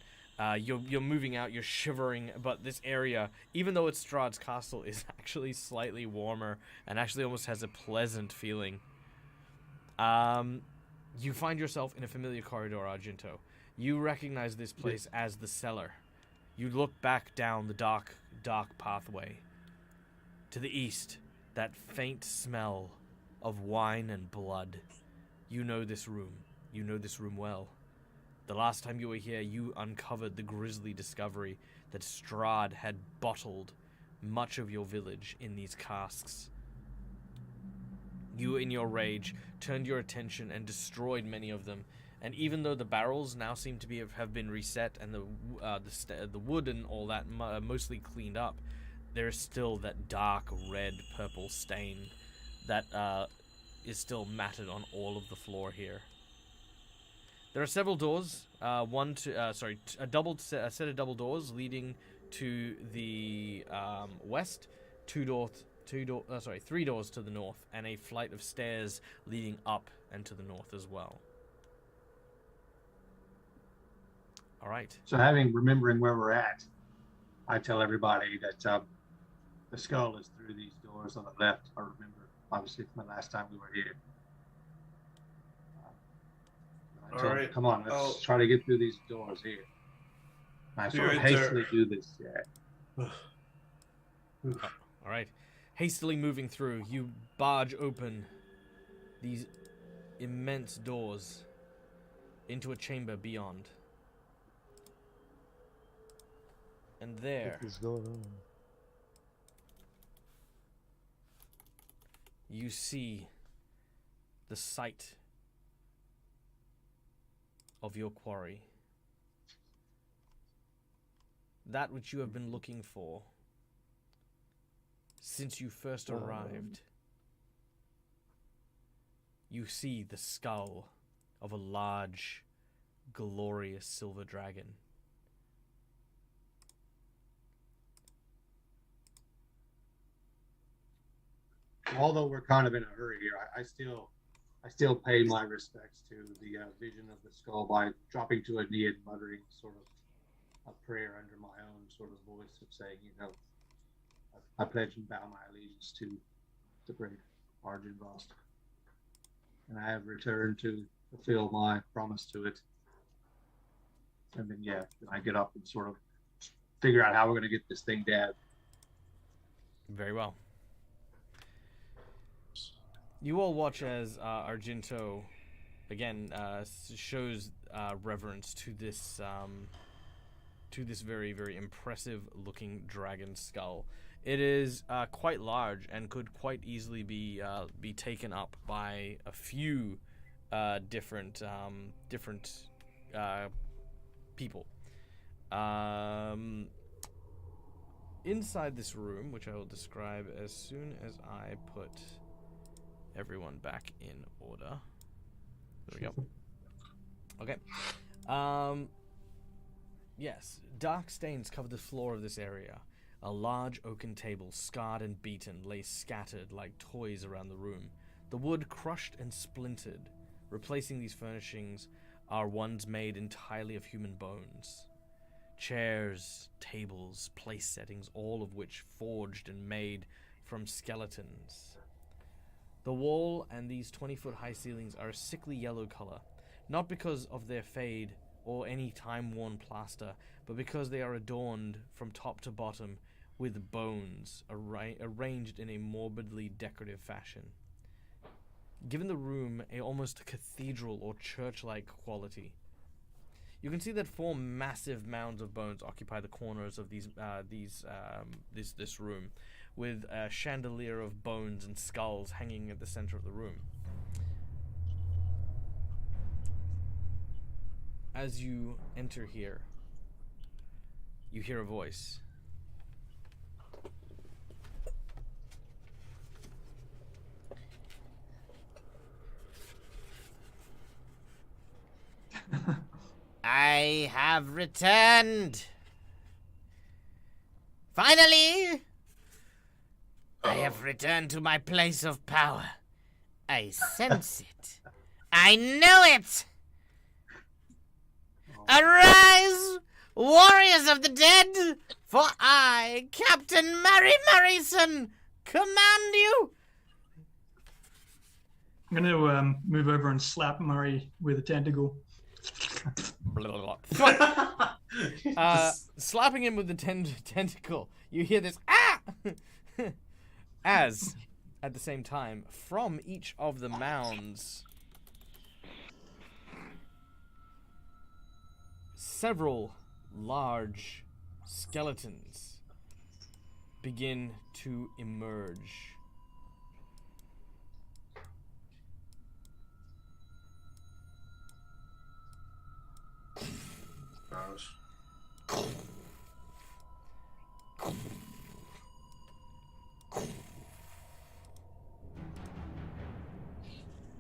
A: You're moving out, you're shivering, but this area, even though it's Strahd's castle, is actually slightly warmer and actually almost has a pleasant feeling. You find yourself in a familiar corridor, Argento. You recognize this place as the cellar. You look back down the dark pathway. To the east, that faint smell of wine and blood. You know this room. You know this room well. The last time you were here, you uncovered the grisly discovery that Strahd had bottled much of your village in these casks. You, in your rage, turned your attention and destroyed many of them. And even though the barrels now seem to have been reset and the wood and all that mostly cleaned up, there is still that dark red purple stain that is still matted on all of the floor here. There are several doors. A set of double doors leading to the west. Three doors to the north, and a flight of stairs leading up and to the north as well. All right.
C: So, remembering where we're at, I tell everybody that the skull is through these doors on the left. I remember, obviously, from the last time we were here.
B: All right.
C: Come on, let's try to get through these doors here. I sort of hastily do this. Yeah.
A: All right. Hastily moving through, you barge open these immense doors into a chamber beyond. And there,
G: What is going on?
A: you see the site of your quarry. That which you have been looking for since you first arrived. You see the skull of a large, glorious silver dragon.
C: Although we're kind of in a hurry here, I still pay my respects to the vision of the skull by dropping to a knee and muttering sort of a prayer under my own sort of voice of saying, I pledge and bow my allegiance to the brave Arjun Rost. And I have returned to fulfill my promise to it. And then, then I get up and sort of figure out how we're going to get this thing down.
A: Very well. You all watch as Argento, again, shows reverence to this very, very impressive-looking dragon skull. It is quite large and could quite easily be taken up by a few different people. Inside this room, which I will describe as soon as I put everyone back in order. There we go. Okay. Yes, dark stains cover the floor of this area. A large oaken table, scarred and beaten, lay scattered like toys around the room. The wood crushed and splintered. Replacing these furnishings are ones made entirely of human bones. Chairs, tables, place settings, all of which forged and made from skeletons. The wall and these 20-foot high ceilings are a sickly yellow color, not because of their fade or any time-worn plaster, but because they are adorned from top to bottom with bones arranged in a morbidly decorative fashion. Giving the room a almost cathedral or church-like quality. You can see that 4 massive mounds of bones occupy the corners of this room, with a chandelier of bones and skulls hanging at the center of the room. As you enter here, you hear a voice. I have returned. Finally, I have returned to my place of power. I sense it. I know it. Arise, warriors of the dead, for I, Captain Mary Murrayson, command you.
D: I'm going to move over and slap Murray with a tentacle.
A: Slapping him with the tentacle, you hear this ah! As, at the same time, from each of the mounds, several large skeletons begin to emerge.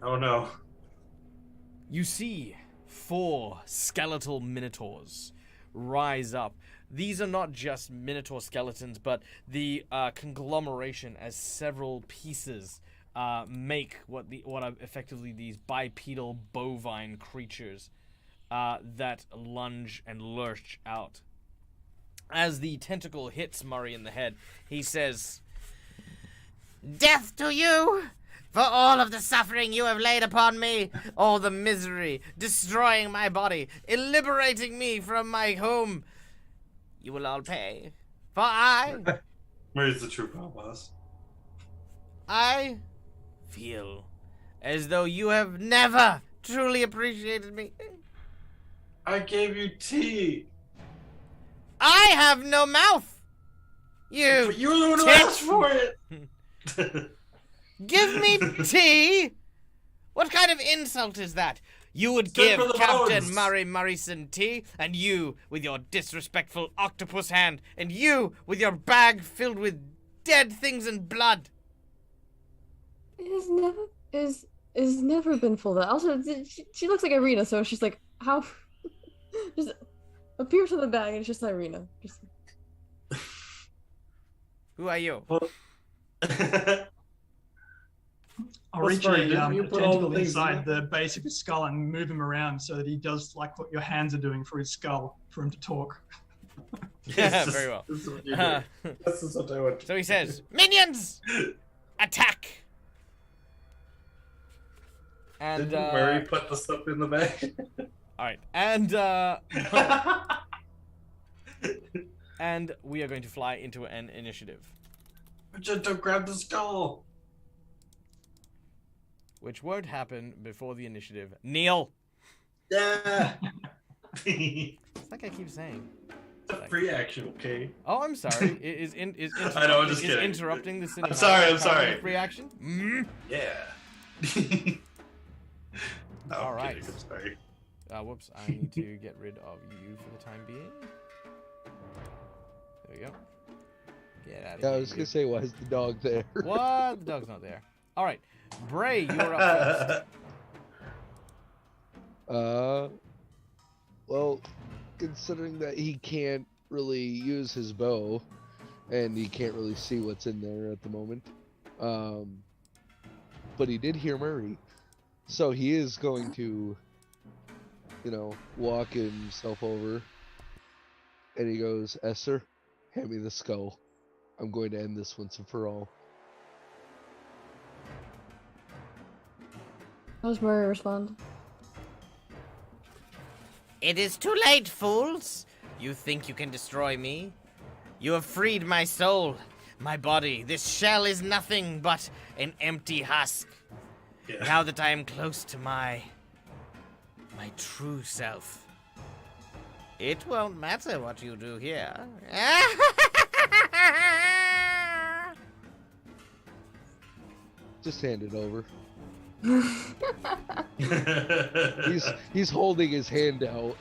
B: Oh no.
A: You see 4 skeletal minotaurs rise up. These are not just minotaur skeletons, but the conglomeration as several pieces make what are effectively these bipedal bovine creatures that lunge and lurch out. As the tentacle hits Murray in the head, he says, "Death to you! For all of the suffering you have laid upon me, all the misery, destroying my body, liberating me from my home. You will all pay. For
B: Where's the true boss?
A: I feel as though you have never truly appreciated me.
B: I gave you tea.
A: I have no mouth.
B: But you were the one who
A: tit.
B: asked for it.
A: Give me tea? What kind of insult is that? You would
B: Send
A: give
B: for the
A: Captain
B: bones.
A: Murray Murrayson tea, and you with your disrespectful octopus hand, and you with your bag filled with dead things and blood.
F: It's never been full of that. Also, she looks like Irina, so she's like, how? Just appears in the bag, and it's just Irina. Just...
A: Who are you?
D: I'll reach
B: sorry,
D: a
B: didn't you put all
D: tentacle
B: the things
D: inside
B: in
D: the base of his skull and move him around so that he does like what your hands are doing for his skull, for him to talk.
A: Yeah, very well.
B: This is what you do. This is what I want.
A: So he says, "Minions, attack!" And
B: Didn't Murray put the stuff in the bag?
A: all right, and and we are going to fly into an initiative,
B: Magento, grab the skull.
A: which won't happen before the initiative. Neil.
B: Yeah.
A: It's like I keep saying.
B: It's a free action, okay?
A: Oh, I'm sorry. Is
B: I know, I'm just kidding.
A: interrupting the cinematic.
B: I'm sorry.
A: Free action. Mm?
B: Yeah. No,
A: All
B: I'm
A: right.
B: kidding, I'm sorry.
A: Whoops. I need to get rid of you for the time being. There we go. Get out of
G: Yeah,
A: here.
G: I was gonna say, why is the dog there?
A: What? The dog's not there. All right. Bray, you're up first.
G: Well, considering that he can't really use his bow, and he can't really see what's in there at the moment, but he did hear Murray, so he is going to, walk himself over, and he goes, "Esther, hand me the skull. I'm going to end this once and for all."
F: How does Murray respond?
A: It is too late, fools. You think you can destroy me? You have freed my soul, my body. This shell is nothing but an empty husk.
B: Yeah.
A: Now that I am close to my true self, it won't matter what you do here.
G: Just hand it over. He's holding his hand out.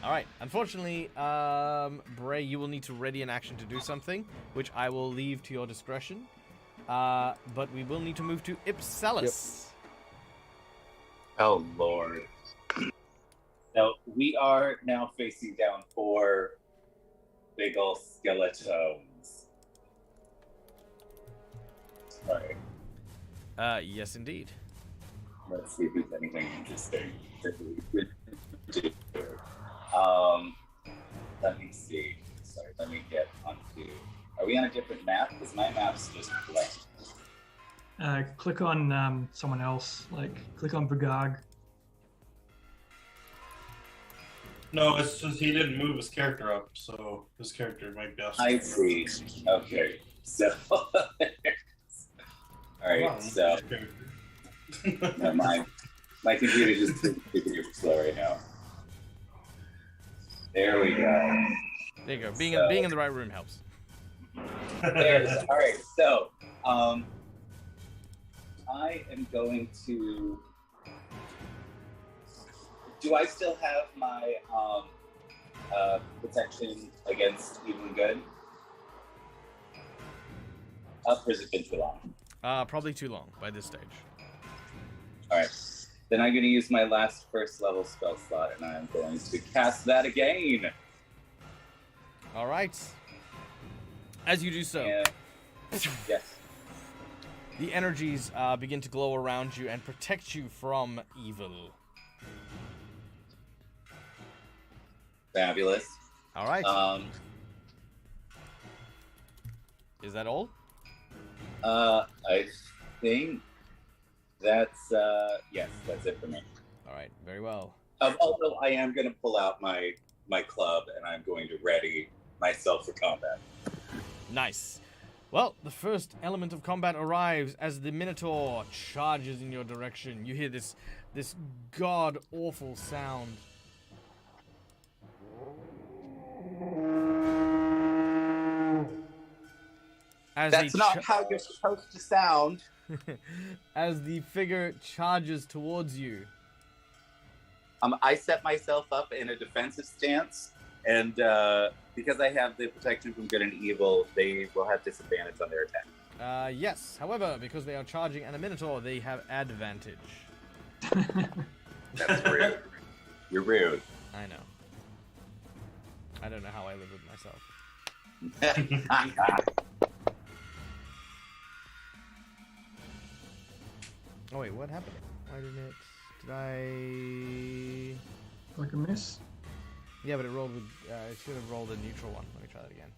A: All right. Unfortunately, Bray, you will need to ready an action to do something, which I will leave to your discretion. But we will need to move to Ipsalis.
E: Oh, Lord. So we are now facing down 4 big ol' skeletons. Sorry.
A: Yes, indeed.
E: Let's see if there's anything interesting that we could do. Let me see. Sorry, let me get onto. Are we on a different map? Because my map's just blank.
D: Click on someone else, click on Brigag.
B: No, it's just he didn't move his character up, so his character might be off.
E: I see. Okay. So. Alright, so. No, my computer just super slow right now. There we go.
A: There you go. Being in the right room helps.
E: There it is. All right, so I am going to. Do I still have my protection against evil and good? Up, or has it been too long?
A: Probably too long by this stage.
E: All right. Then I'm going to use my last first level spell slot, and I'm going to cast that again.
A: All right. As you do so,
E: And, yes.
A: the energies begin to glow around you and protect you from evil.
E: Fabulous.
A: All right. Is that all?
E: I think that's yes, that's it for me.
A: All right. Very well.
E: Although I am going to pull out my club, and I'm going to ready myself for combat.
A: Nice. Well, the first element of combat arrives as the Minotaur charges in your direction. You hear this god-awful sound. As
E: That's not how you're supposed to sound.
A: as the figure charges towards you.
E: I set myself up in a defensive stance, and because I have the protection from good and evil, they will have disadvantage on their attack.
A: Yes. However, because they are charging at a Minotaur, they have advantage.
E: That's rude. You're rude.
A: I know. I don't know how I live with myself. Oh wait, what happened? Why didn't it? Did I?
D: Like a miss.
A: Yeah, but it rolled with. It should have rolled a neutral one. Let me try that again.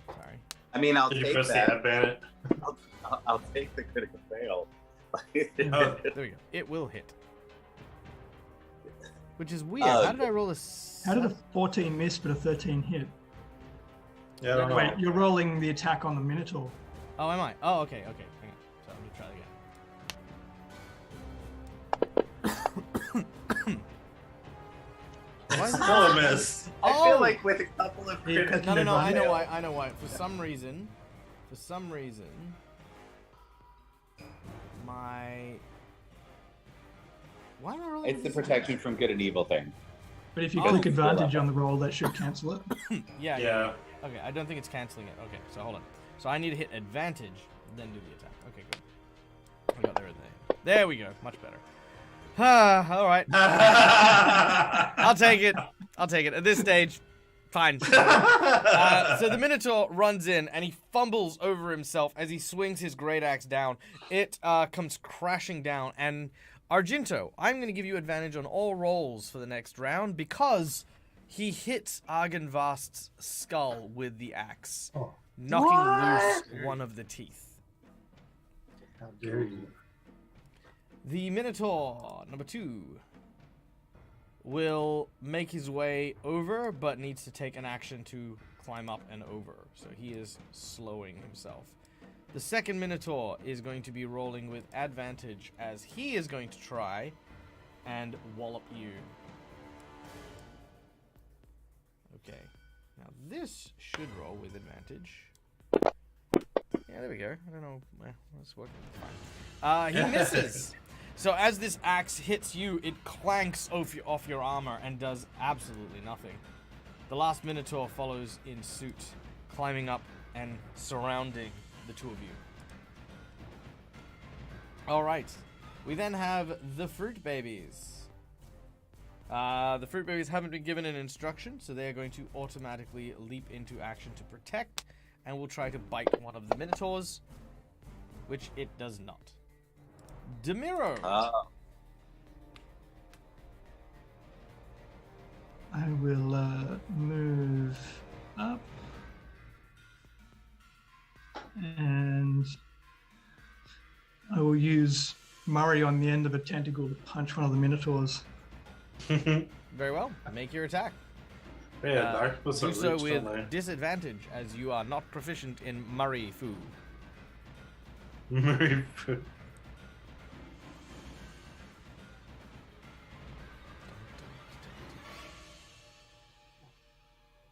A: Sorry.
E: I mean, I'll
B: Did you
E: take
B: press
E: that.
B: the advantage?
E: I'll take the critical fail.
B: Oh.
A: There we go. It will hit. Which is weird. How did I roll a?
D: How did a 14 miss but a 13 hit?
B: Yeah, I don't know.
D: Wait, you're rolling the attack on the Minotaur.
A: Oh, am I? Oh, okay, okay. Hang on. So let me try that again. Why is it-
B: Still a miss.
E: I
A: Oh!
E: feel like with a couple of
D: Yeah,
E: critical
A: No, I know
D: Yeah.
A: why. I know why. For some reason, my. Why am I rolling?
E: It's the
A: this?
E: protection from good and evil thing.
D: But if you
A: Oh,
D: click
E: cool.
D: advantage on the roll, that should cancel it.
A: Yeah.
B: Yeah.
A: Okay, I don't think it's canceling it. Okay, so hold on. So I need to hit advantage, then do the attack. Okay, good. I got there. There we go. Much better. All right. I'll take it. At this stage, fine. So the Minotaur runs in and he fumbles over himself as he swings his great axe down. It comes crashing down. And Argento, I'm going to give you advantage on all rolls for the next round because he hits Argenvast's skull with the axe, knocking loose one of the teeth.
C: How dare you?
A: The Minotaur, number 2, will make his way over, but needs to take an action to climb up and over. So he is slowing himself. The second Minotaur is going to be rolling with advantage as he is going to try and wallop you. Okay. Now this should roll with advantage. Yeah, there we go. I don't know. That's working fine. He misses. So as this axe hits you, it clanks off your armor and does absolutely nothing. The last Minotaur follows in suit, climbing up and surrounding the two of you. Alright. We then have the Fruit Babies. The Fruit Babies haven't been given an instruction, so they are going to automatically leap into action to protect, and will try to bite one of the Minotaurs, which it does not. Demiro.
D: I will move up. And I will use Murray on the end of a tentacle to punch one of the Minotaurs.
A: Very well. Make your attack.
B: Yeah, the octopus
A: Do
B: are
A: so
B: reached,
A: with
B: don't they?
A: disadvantage, as you are not proficient in Murray Fu.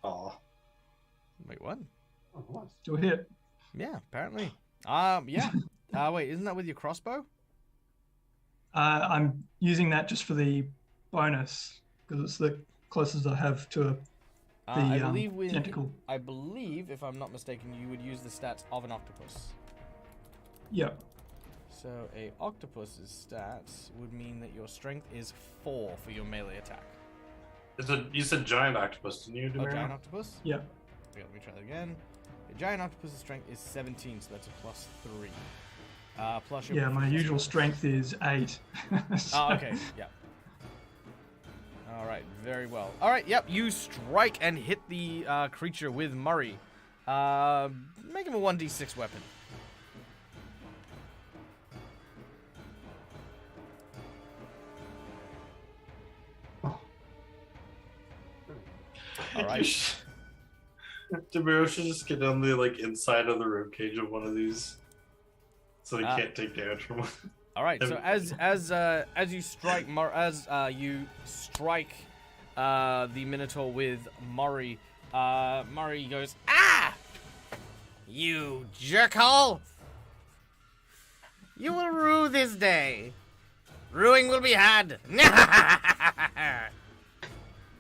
B: Aw.
A: Wait, what?
C: Oh, what?
D: Still hit.
A: Yeah, apparently. Yeah. Wait, isn't that with your crossbow?
D: I'm using that just for the bonus because it's the closest I have to
A: I believe with
D: tentacle.
A: I believe, if I'm not mistaken, you would use the stats of an octopus.
D: Yep.
A: So a octopus's stats would mean that your strength is 4 for your melee attack.
B: You said giant octopus, didn't you,
A: Oh,
B: Demiro?
A: giant octopus?
D: Yep.
A: Okay, let me try that again. A giant octopus's strength is 17, so that's a plus 3. Plus your
D: Yeah, my
A: proficiency
D: usual
A: bonus.
D: strength is 8.
A: Oh, okay, yeah. All right, very well. All right, yep, you strike and hit the creature with Murray. Make him a 1d6 weapon. All right.
B: Demiro should just get on the inside of the rib cage of one of these, so he can't take damage from one.
A: All right. So as you strike the Minotaur with Murray, Murray goes, "Ah! You jerkhole! You will rue this day. Ruing will be had.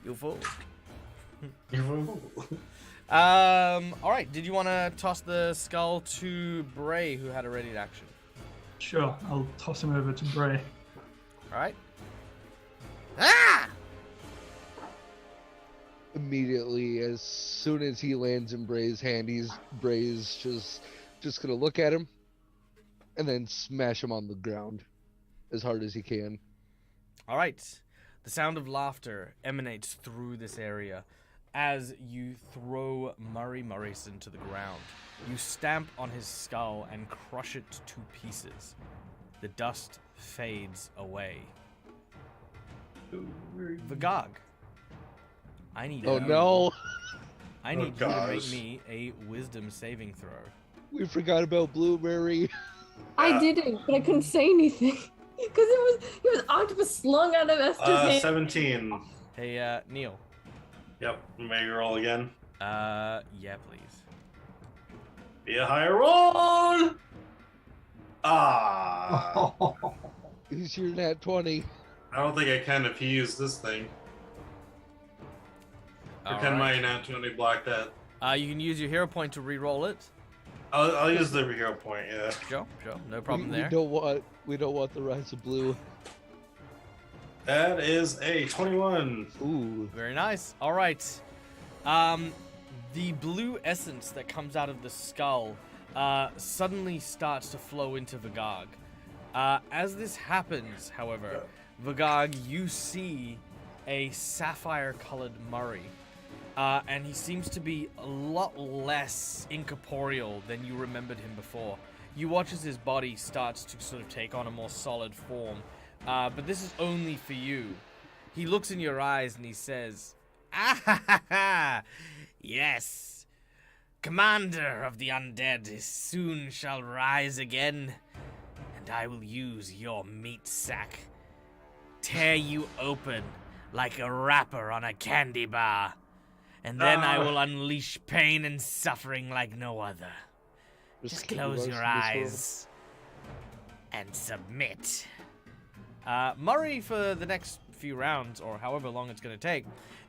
A: You fool." All right. Did you want to toss the skull to Bray, who had a ready action?
D: Sure, I'll toss him over to Bray.
A: All right. Ah!
G: Immediately, as soon as he lands in Bray's hand, Bray's just gonna look at him and then smash him on the ground as hard as he can.
A: All right. The sound of laughter emanates through this area as you throw Murray Murrayson to the ground. You stamp on his skull and crush it to pieces. The dust fades away. Vagog, I need
G: Oh
A: you.
G: no!
A: I need you to
B: gosh.
A: make me a wisdom saving throw.
G: We forgot about Blueberry.
F: I didn't, but I couldn't say anything because it was octopus slung out of Esther's hand.
B: 17.
A: Hey, Neil.
B: Yep, make a roll again.
A: Yeah, please.
B: Be a higher roll! Ah!
G: He's your nat 20.
B: I don't think I can if he used this thing. Or
A: All
B: can
A: right.
B: my nat 20 block that?
A: You can use your hero point to re-roll it.
B: I'll use the hero point, yeah.
A: Sure, no problem
G: we
A: there.
G: don't want the rise of blue.
B: That is a 21.
G: Ooh.
A: Very nice. All right. The blue essence that comes out of the skull suddenly starts to flow into Vagog. As this happens, however, Vagog, you see a sapphire-colored Murray. And he seems to be a lot less incorporeal than you remembered him before. You watch as his body starts to sort of take on a more solid form. But this is only for you. He looks in your eyes and he says, "Ah ha ha ha! Yes, Commander of the Undead soon shall rise again, and I will use your meat sack, tear you open like a wrapper on a candy bar, and then I will unleash pain and suffering like no other. Just close your eyes and submit." Murray, for the next few rounds, or however long it's going to take,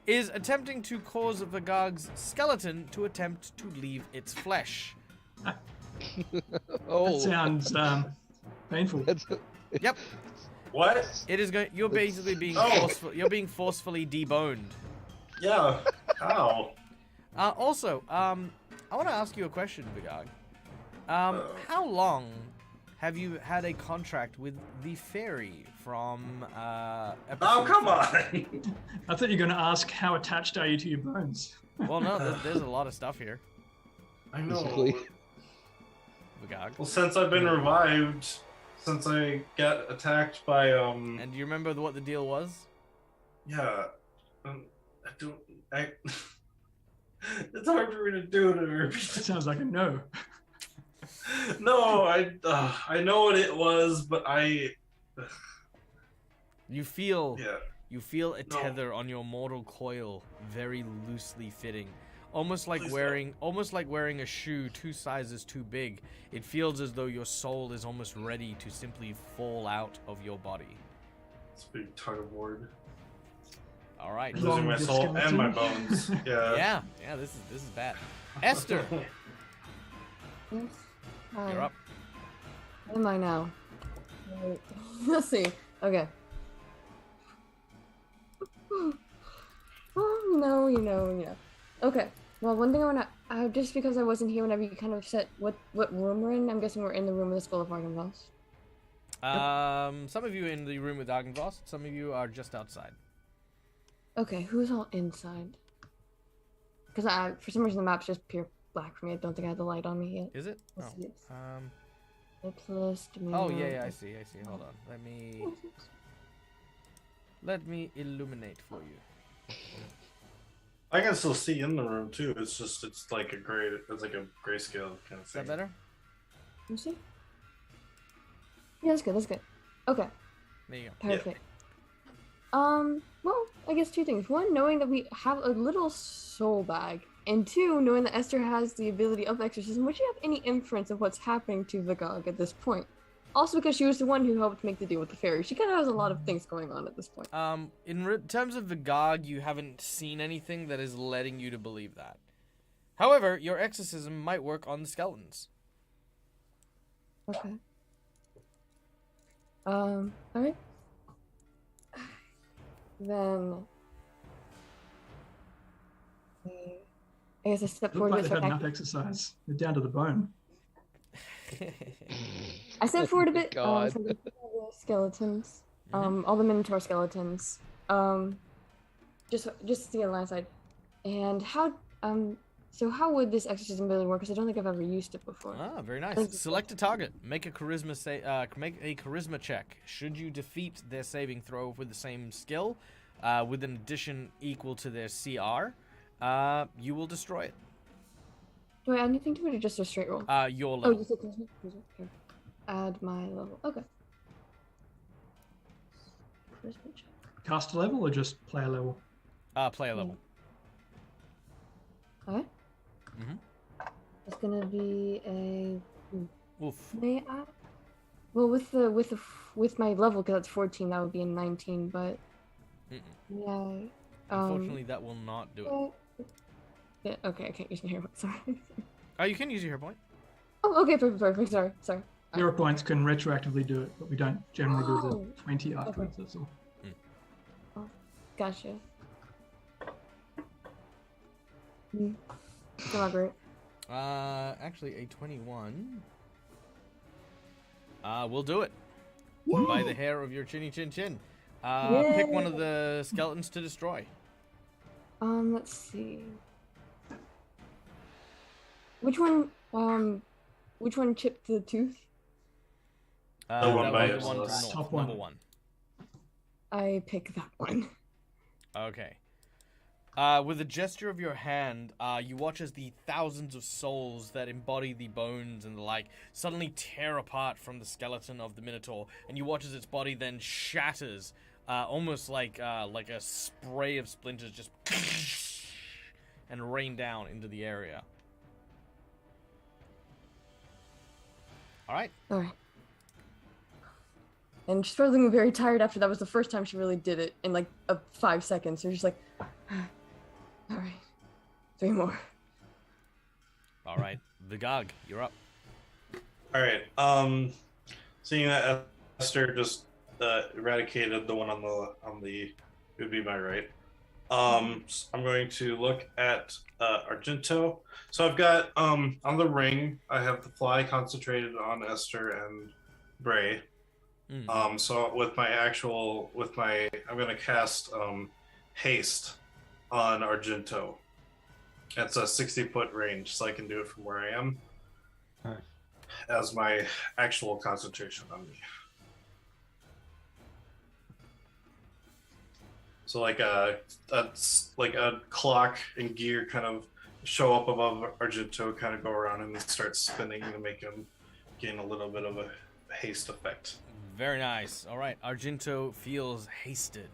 A: is attempting to cause Vagog's skeleton to attempt to leave its flesh.
G: Oh,
D: That sounds painful.
A: Yep,
B: What?
A: it is going. You're basically being you're being forcefully deboned.
B: Yeah. How?
A: Also, I want to ask you a question, Vagog. How long have you had a contract with the fairy from episode?
B: Oh, come
A: 5?
B: on!
D: I thought you were going to ask how attached are you to your bones?
A: Well, no, there's a lot of stuff here,
B: I know.
G: Basically.
A: Vagog.
B: Well, since I've been revived, since I got attacked by,
A: And do you remember what the deal was?
B: yeah. It's hard for me to do it.
D: That sounds like a no.
B: No, I know what it was, but
A: You feel
B: yeah.
A: you feel a
B: No.
A: tether on your mortal coil, very loosely fitting, almost like
B: Please
A: wearing a shoe 2 sizes too big. It feels as though your soul is almost ready to simply fall out of your body.
B: It's a big tug of war.
A: All right.
D: As long
B: Losing my
D: as
B: soul
D: you're
B: and my
D: skeleton.
B: bones. Yeah.
A: Yeah, this is bad. Esther,
F: Yes.
A: you're up.
F: Where am I now? Let's see. Okay. Well, you know. Okay. Well, one thing I wanna, just because I wasn't here whenever you kind of said what room we're in, I'm guessing we're in the room of the Skull of Argynvost.
A: Some of you are in the room with Argynvost, some of you are just outside.
F: Okay, who's all inside? Because for some reason the map's just pure black for me. I don't think I have the light on me yet.
A: Is it?
F: Let's see.
A: Oh yeah, I see. Hold on. Let me illuminate for you.
B: I can still see in the room too. It's like a grayscale kind of
A: Is
B: thing.
A: that better?
F: Let me see. Yeah, that's good. Okay,
A: There you go.
F: perfect. Well, I guess two things. One, knowing that we have a little soul bag, and two, knowing that Esther has the ability of exorcism. Would you have any inference of what's happening to Vigog at this point? Also, because she was the one who helped make the deal with the fairy. She kind of has a lot of things going on at this point.
A: In terms of Vigog, you haven't seen anything that is letting you to believe that. However, your exorcism might work on the skeletons.
F: Okay. Alright. Then I guess I step
D: Look
F: forward
D: like
F: a
D: they've
F: bit.
D: had enough exercise. They're down to the bone.
F: I step forward a bit.
G: God.
F: For the skeletons. All the Minotaur skeletons. Just to see on the last side. And so how would this exorcism really work? Because I don't think I've ever used it before.
A: Ah, very nice. Select a target. Make a charisma check. Should you defeat their saving throw with the same skill, with an addition equal to their CR, you will destroy it.
F: Do I add anything to it or just a straight roll?
A: Your
F: Oh,
A: level.
F: you said charisma? Here. Add my level. Okay. Charisma check.
D: Caster level or just player level?
A: Player level.
F: Okay.
A: Mm-hmm.
F: It's gonna be a.
A: Oof.
F: May I? Well, with my level, because that's 14, that would be a 19. But yeah.
A: Unfortunately, that will not do it.
F: Yeah, okay, I can't use my hero point. Sorry.
A: Oh, you can use your hero point.
F: Oh, okay, perfect. Sorry.
D: Hero points can retroactively do it, but we don't generally do
F: Oh,
D: the 20 afterwards. That's all.
F: Gotcha. Come on, great.
A: Actually, a 21. We'll do it. By the hair of your chinny chin chin. Pick one of the skeletons to destroy.
F: Let's see. Which one chipped the tooth?
B: The one
A: that
B: by
A: was the one to the
B: yourself.
A: north,
D: Top one.
A: number 1.
F: I pick that one.
A: Okay. With a gesture of your hand, you watch as the thousands of souls that embody the bones and the like suddenly tear apart from the skeleton of the Minotaur, and you watch as its body then shatters, almost like a spray of splinters just and rain down into the area. All right.
F: And she's probably looking very tired after that was the first time she really did it in like 5 seconds. So she's like, all right, 3 more.
A: All right. Vigog, you're up.
B: All right. Seeing that Esther just eradicated the one on the it would be my right. I'm going to look at Argento. So I've got on the ring, I have the fly concentrated on Esther and Bray. So I'm going to cast haste on Argento. That's a 60-foot range, so I can do it from where I am.
C: Nice.
B: As my actual concentration on me. So like a clock and gear kind of show up above Argento, kind of go around and start spinning to make him gain a little bit of a haste effect.
A: Very nice. All right. Argento feels hasted.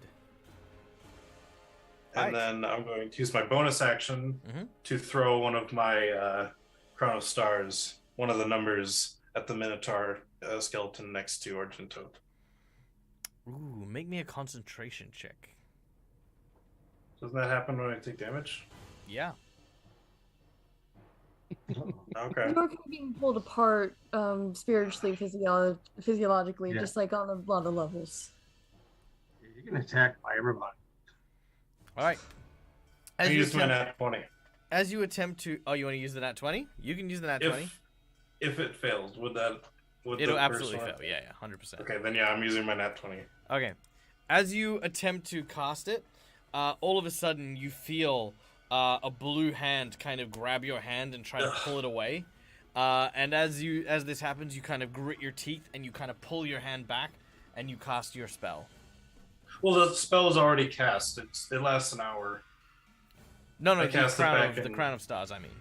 B: And then I'm going to use my bonus action to throw one of my Crown of Stars, one of the numbers at the Minotaur skeleton next to Argento.
A: Ooh, make me a concentration check.
B: Doesn't that happen when I take damage?
A: Yeah.
B: Okay.
F: You are kind of being pulled apart spiritually, physiologically,
C: Yeah.
F: just like on a lot of levels.
C: You can attack by everybody.
A: All right.
B: I used my nat 20.
A: As you attempt to, oh, you want to use the nat 20? You can use the nat 20.
B: If it fails, would
A: It'll
B: the
A: absolutely
B: first one-
A: fail. Yeah, 100%.
B: Okay, then yeah, I'm using my nat 20.
A: Okay. As you attempt to cast it, all of a sudden you feel a blue hand kind of grab your hand and try to pull it away. And as this happens, you kind of grit your teeth and you kind of pull your hand back and you cast your spell.
B: Well, the spell is already cast. It lasts an hour.
A: No,
B: I
A: the
B: cast it back
A: the
B: in-
A: crown of stars. I mean,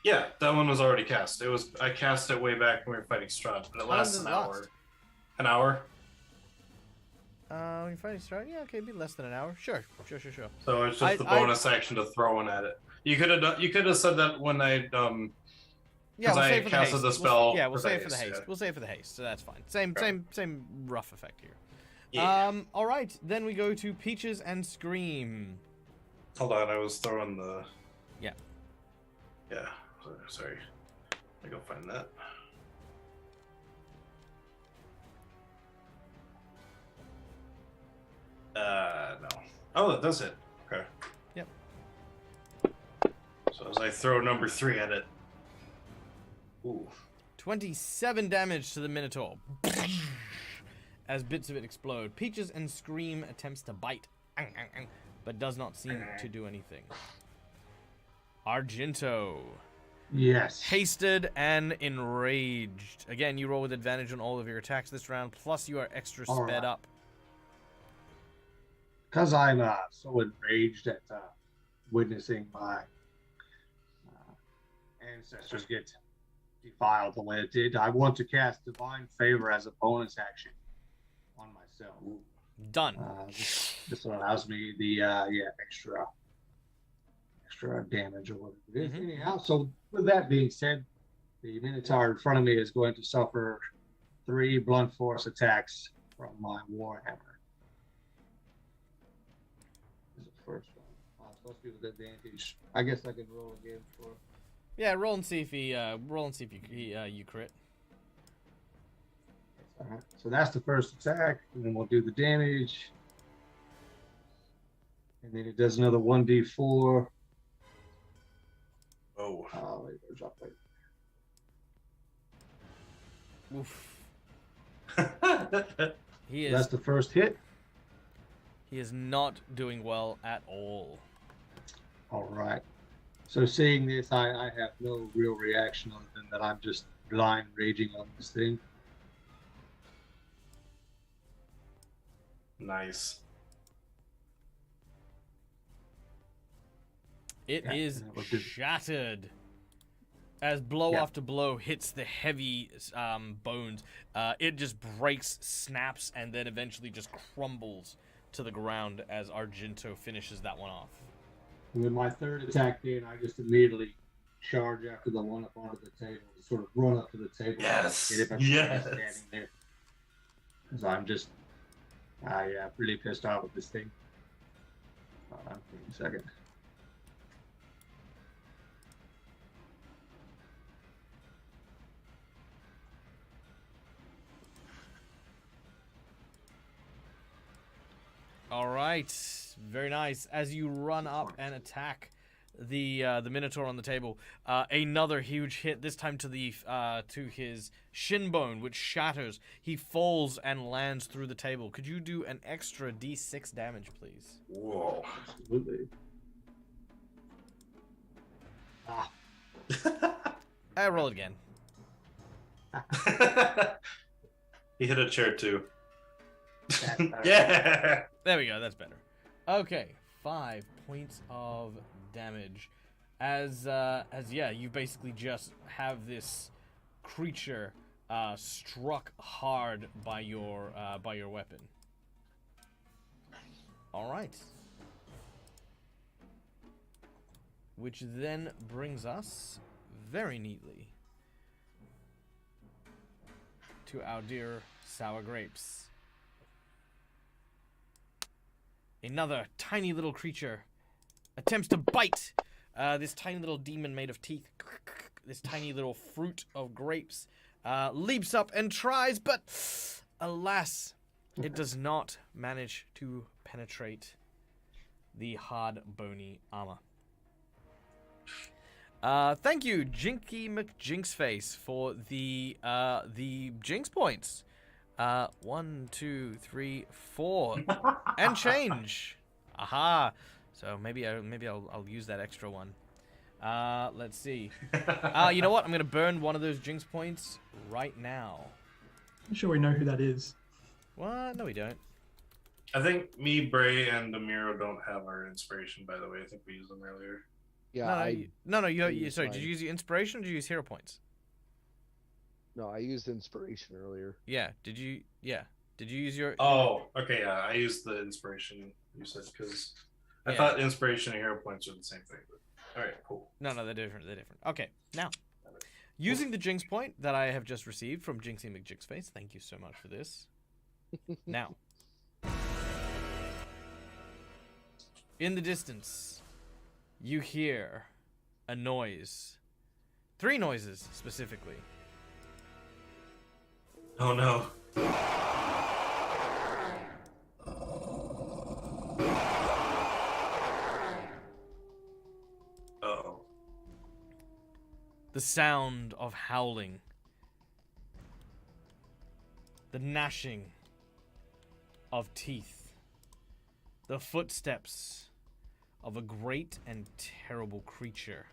B: Yeah, that one was already cast. I cast it way back when we were fighting Strahd, but it lasts
A: does
B: an
A: it
B: hour.
A: last?
B: An hour.
A: when you're fighting Strahd, yeah, okay, it'd be less than an hour. Sure.
B: So it's just the bonus action to throw one at it. You could have said that when I
A: Yeah, we'll
B: I
A: save it for the
B: casted
A: haste.
B: the spell
A: We'll
B: for
A: save it
B: the
A: for the
B: haste,
A: haste.
B: yeah.
A: We'll save it for the haste, so that's fine. Same rough effect here.
B: Yeah.
A: All right, then we go to Peaches and Scream.
B: Hold on, I was throwing the.
A: Yeah.
B: Yeah. Sorry. I go find that. No. Oh, that does it. Okay.
A: Yep.
B: So as I throw number 3 at it. Ooh.
A: 27 damage to the Minotaur. As bits of it explode. Peaches and Scream attempts to bite, but does not seem to do anything. Argento.
C: Yes.
A: Hasted and enraged. Again, you roll with advantage on all of your attacks this round, plus you are extra
C: All
A: sped
C: right.
A: up.
C: Because I'm so enraged at witnessing my ancestors get defiled the way it did, I want to cast Divine Favor as a bonus action on myself.
A: Done.
C: This allows me the extra damage or whatever it is.
A: Mhm.
C: Anyhow, so with that being said, the Minotaur in front of me is going to suffer 3 blunt force attacks from my Warhammer. This is the first one. It's supposed to be with advantage. I guess I can roll again for.
A: Yeah, roll and see if you crit.
C: All right. So that's the first attack, and then we'll do the damage. And then it does another 1d4.
B: Oh.
C: Wait, where's up there?
A: Oof.
B: That's
C: That's the first hit.
A: He is not doing well at all.
C: All right. So seeing this, I have no real reaction other than that I'm just blind raging on this thing.
B: nice.
A: It
C: Yeah,
A: is
C: and it will do-
A: shattered. As blow
C: Yeah.
A: after blow hits the heavy bones, it just breaks, snaps, and then eventually just crumbles to the ground as Argento finishes that one off.
C: And with my third attack in, I just immediately charge after the one up onto the table, sort of run up to the table.
B: Yes.
C: Get it back
B: Yes.
C: standing there. Because I'm just, really pissed off with this thing. Hold on, give me a second.
A: All right, very nice. As you run up and attack the Minotaur on the table, another huge hit. This time to his shin bone, which shatters. He falls and lands through the table. Could you do an extra D6 damage, please?
B: Whoa.
C: Absolutely. Ah,
A: Roll it again.
B: He hit a chair too.
C: that's better.
B: Yeah.
A: There we go. That's better. Okay, 5 points of damage. As you basically just have this creature struck hard by your weapon. All right. Which then brings us very neatly to our dear sour grapes. Another tiny little creature attempts to bite, This tiny little demon made of teeth, this tiny little fruit of grapes, leaps up and tries, but alas, it does not manage to penetrate the hard, bony armor. Thank you, Jinky McJinxface, for the Jinx points. 1, 2, 3, 4, and change. Aha! So maybe I'll use that extra one. Let's see. You know what? I'm gonna burn one of those Jinx points right now.
D: I'm sure we know who that is.
A: What? No, we don't.
B: I think me, Bray, and Amiro don't have our inspiration, by the way. I think we used them earlier.
G: Yeah,
A: No, you
G: used
A: sorry,
G: mine.
A: did you use your inspiration or did you use hero points?
G: No, I used inspiration earlier.
A: Yeah, did you use your...
B: Oh, okay, yeah. I used the inspiration you said because I thought inspiration and hero points are the same thing. But all right, cool.
A: No, they're different. Okay, now, using the Jinx point that I have just received from Jinxie McJinxface, thank you so much for this. Now, in the distance, you hear a noise. 3 noises, specifically.
B: Oh no. Uh-oh.
A: The sound of howling. The gnashing of teeth. The footsteps of a great and terrible creature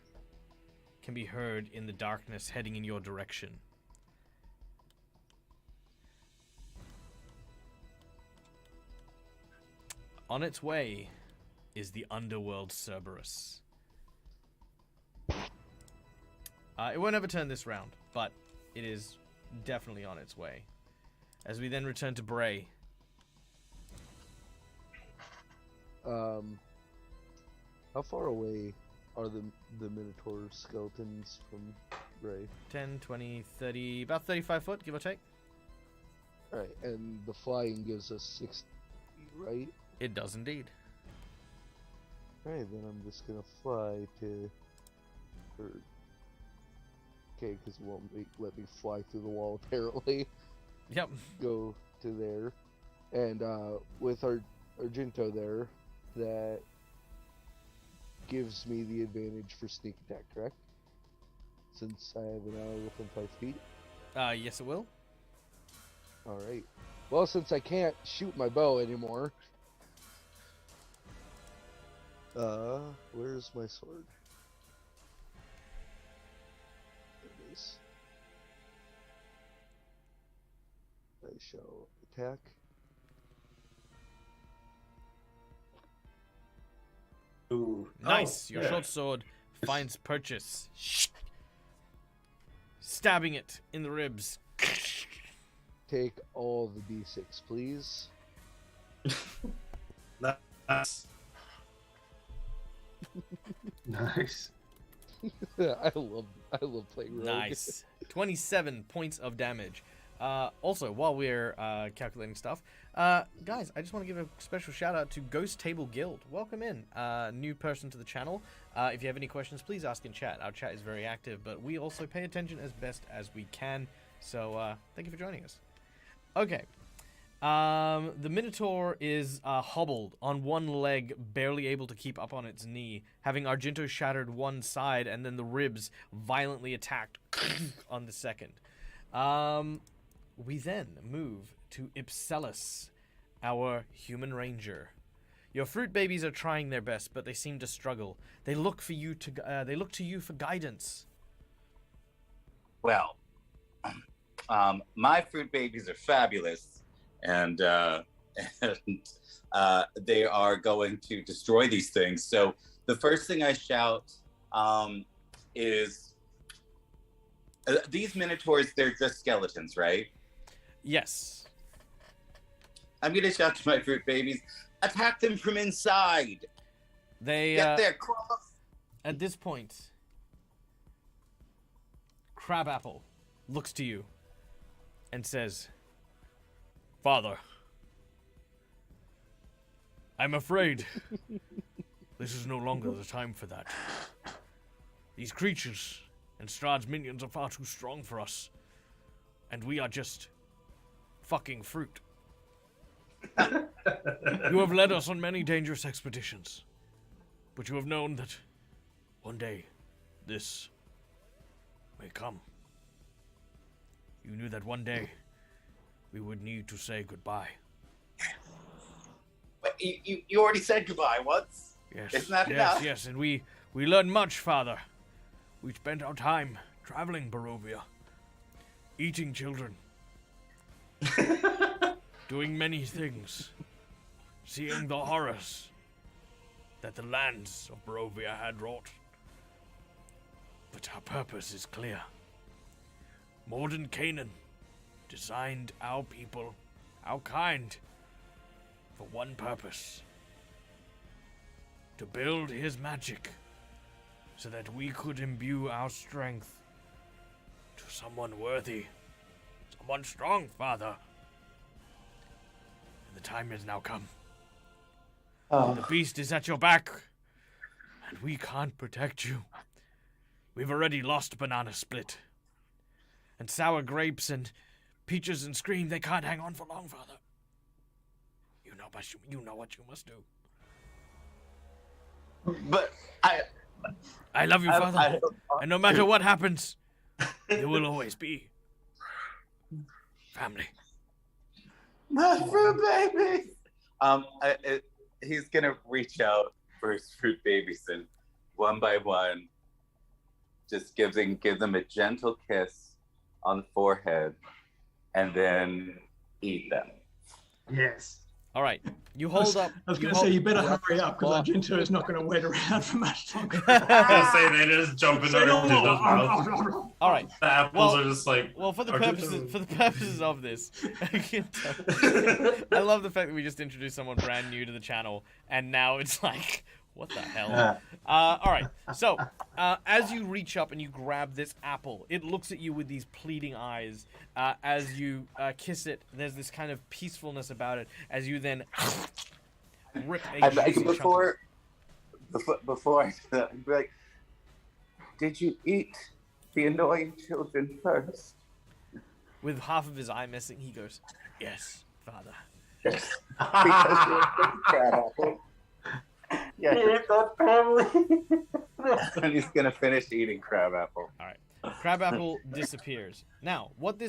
A: can be heard in the darkness heading in your direction. On its way is the underworld Cerberus. It won't overturn this round, but it is definitely on its way. As we then return to Bray.
G: How far away are the Minotaur skeletons from Ray?
A: 10, 20, 30, about 35 foot, give or take.
G: Alright, and the flying gives us 60, right?
A: It does indeed.
G: Alright, then I'm just gonna fly to... Okay, because it won't let me fly through the wall, apparently.
A: Yep.
G: Go to there. And with our Argento there, that gives me the advantage for sneak attack, correct? Since I have an ally within 5 feet?
A: Yes it will.
G: Alright. Well, since I can't shoot my bow anymore... where's my sword? There it is. I shall attack.
B: Ooh.
A: Nice!
B: Oh,
A: Your
B: yeah.
A: short sword finds purchase. Stabbing it in the ribs.
G: Take all the d6, please.
B: Nice.
C: Nice.
G: I love playing rogue.
A: Nice. 27 points of damage. Also, while we're calculating stuff, guys, I just want to give a special shout out to Ghost Table Guild. Welcome in, new person to the channel. If you have any questions, please ask in chat. Our chat is very active, but we also pay attention as best as we can. So thank you for joining us. Okay. The Minotaur is hobbled on one leg, barely able to keep up on its knee, having Argento shattered one side and then the ribs violently attacked on the second. We then move to Ipselus, our human ranger. Your fruit babies are trying their best, but they seem to struggle. They look to you for guidance.
E: Well, my fruit babies are fabulous, and they are going to destroy these things. So the first thing I shout is, these minotaurs, they're just skeletons, right?
A: Yes.
E: I'm going to shout to my fruit babies, attack them from inside.
A: They
E: Get there, cross.
A: At this point, Crabapple looks to you and says, "Father, I'm afraid this is no longer the time for that. These creatures and Strahd's minions are far too strong for us. And we are just fucking fruit. You have led us on many dangerous expeditions, but you have known that one day this may come. You knew that one day we would need to say goodbye.
E: But you already said goodbye once.
A: Yes,
E: Isn't that enough?
A: Yes, and we learned much, Father. We spent our time traveling Barovia, eating children, doing many things, seeing the horrors that the lands of Barovia had wrought. But our purpose is clear. Morden Canaan designed our people, our kind, for one purpose. To build his magic so that we could imbue our strength to someone worthy, someone strong, Father. And the time has now come. The beast is at your back, and we can't protect you. We've already lost Banana Split. And sour grapes and peaches and scream, they can't hang on for long, Father. You know what you must do.
E: But
A: I love you, Father. And no matter what happens, you will always be family.
E: My fruit baby. He's gonna reach out for his fruit babies and one by one, just give them a gentle kiss on the forehead, and then eat them.
C: Yes.
A: All right, you hold up.
D: I was going to say, you better hurry up, because Argento is not going to wait around for much longer.
B: I was gonna say they just jump in Argento's mouth.
A: All right.
B: The apples are just like.
A: Well, for the
B: Argento.
A: purposes of this, I love the fact that we just introduced someone brand new to the channel, and now it's like, what the hell? All right. So, as you reach up and you grab this apple, it looks at you with these pleading eyes. As you kiss it, there's this kind of peacefulness about it. As you then rip a juicy
E: Before I I'd be like, did you eat the annoying children first?
A: with half of his eye missing, he goes, "Yes, Father."
E: Yes. Because you're a crab apple. Yeah. And he's gonna finish eating crab apple.
A: All right. Crabapple disappears. Now, what the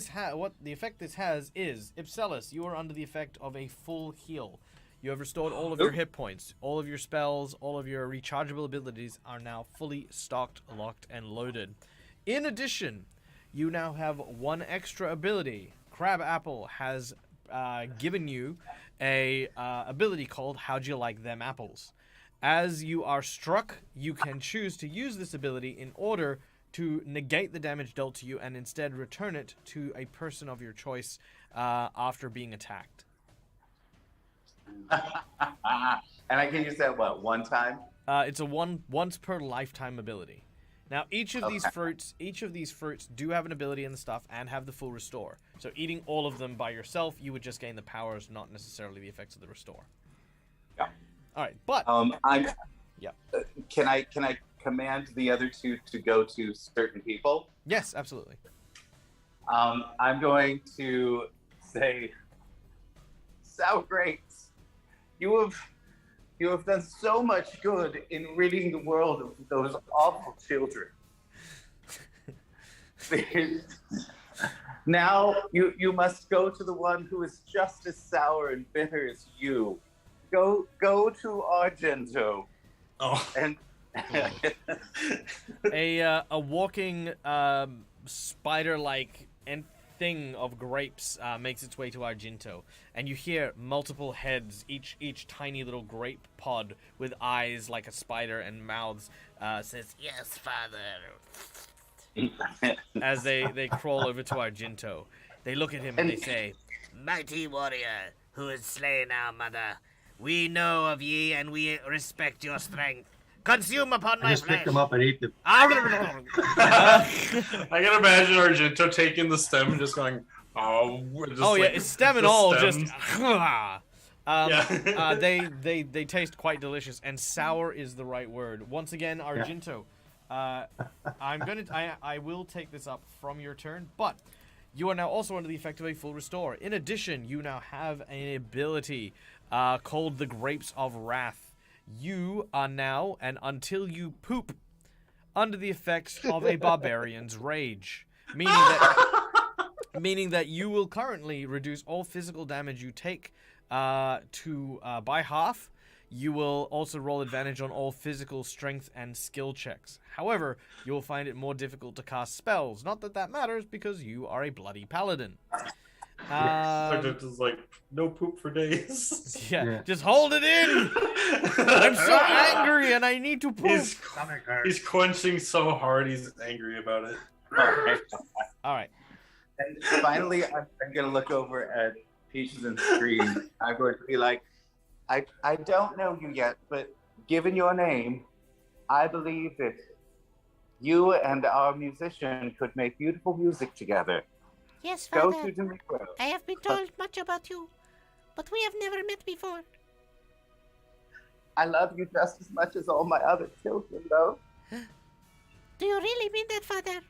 A: effect this has is, Ipselis, you are under the effect of a full heal. You have restored all of your hit points, all of your spells, all of your rechargeable abilities are now fully stocked, locked, and loaded. In addition, you now have one extra ability. Crabapple has given you a ability called How'd You Like Them Apples. As you are struck, you can choose to use this ability in order to negate the damage dealt to you and instead return it to a person of your choice after being attacked.
E: And I can use that, one time?
A: It's a once per lifetime ability. Now, each of these fruits do have an ability in the stuff and have the full restore. So eating all of them by yourself, you would just gain the powers, not necessarily the effects of the restore.
E: Yeah.
A: All right, but
E: can I command the other two to go to certain people?
A: Yes, absolutely.
E: I'm going to say, sour grapes, you have done so much good in ridding the world of those awful children. Now you must go to the one who is just as sour and bitter as you. Go to Argento.
B: Oh.
E: And
A: a walking spider-like thing of grapes makes its way to Argento, and you hear multiple heads, each tiny little grape pod with eyes like a spider and mouths says, "Yes, Father." As they crawl over to Argento, they look at him and they say, "Mighty warrior who has slain our mother, we know of ye and we respect your strength. Consume upon my
C: Just
A: flesh."
C: pick them up and eat them.
B: I can imagine Argento taking the stem and just going,
A: it's stem and all.
B: stems.
A: They taste quite delicious, and sour is the right word. Once again, Argento, I will take this up from your turn, but you are now also under the effect of a full restore. In addition, you now have an ability called the Grapes of Wrath. You are now, and until you poop, under the effects of a barbarian's rage, meaning that you will currently reduce all physical damage you take by half. You will also roll advantage on all physical strength and skill checks. However, you will find it more difficult to cast spells. Not that that matters, because you are a bloody paladin.
B: Just like no poop for days.
A: Yeah, just hold it in. I'm so angry and I need to poop.
B: He's quenching so hard. He's angry about it.
A: All right.
E: And finally, I'm going to look over at Peaches and Scream. I'm going to be like, I don't know you yet, but given your name, I believe that you and our musician could make beautiful music together.
H: Yes,
E: Go
H: Father.
E: to Demetrio.
H: I have been told much about you, but we have never met before.
E: I love you just as much as all my other children, though.
H: Do you really mean that, Father?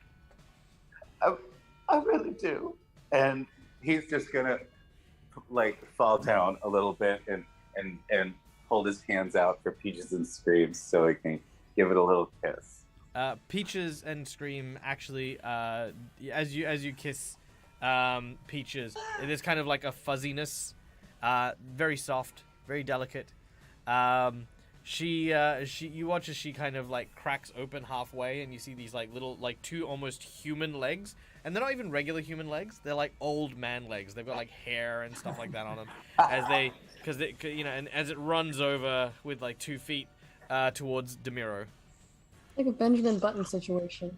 E: I really do. And he's just gonna fall down a little bit and hold his hands out for Peaches and Screams so he can give it a little kiss.
A: Peaches and Scream actually, as you kiss Peaches, there's kind of like a fuzziness, very soft, very delicate. You watch as she kind of like cracks open halfway, and you see these like little, like two almost human legs, and they're not even regular human legs. They're like old man legs. They've got like hair and stuff like that on them, and as it runs over with like 2 feet towards Demiro.
F: Like a Benjamin Button situation.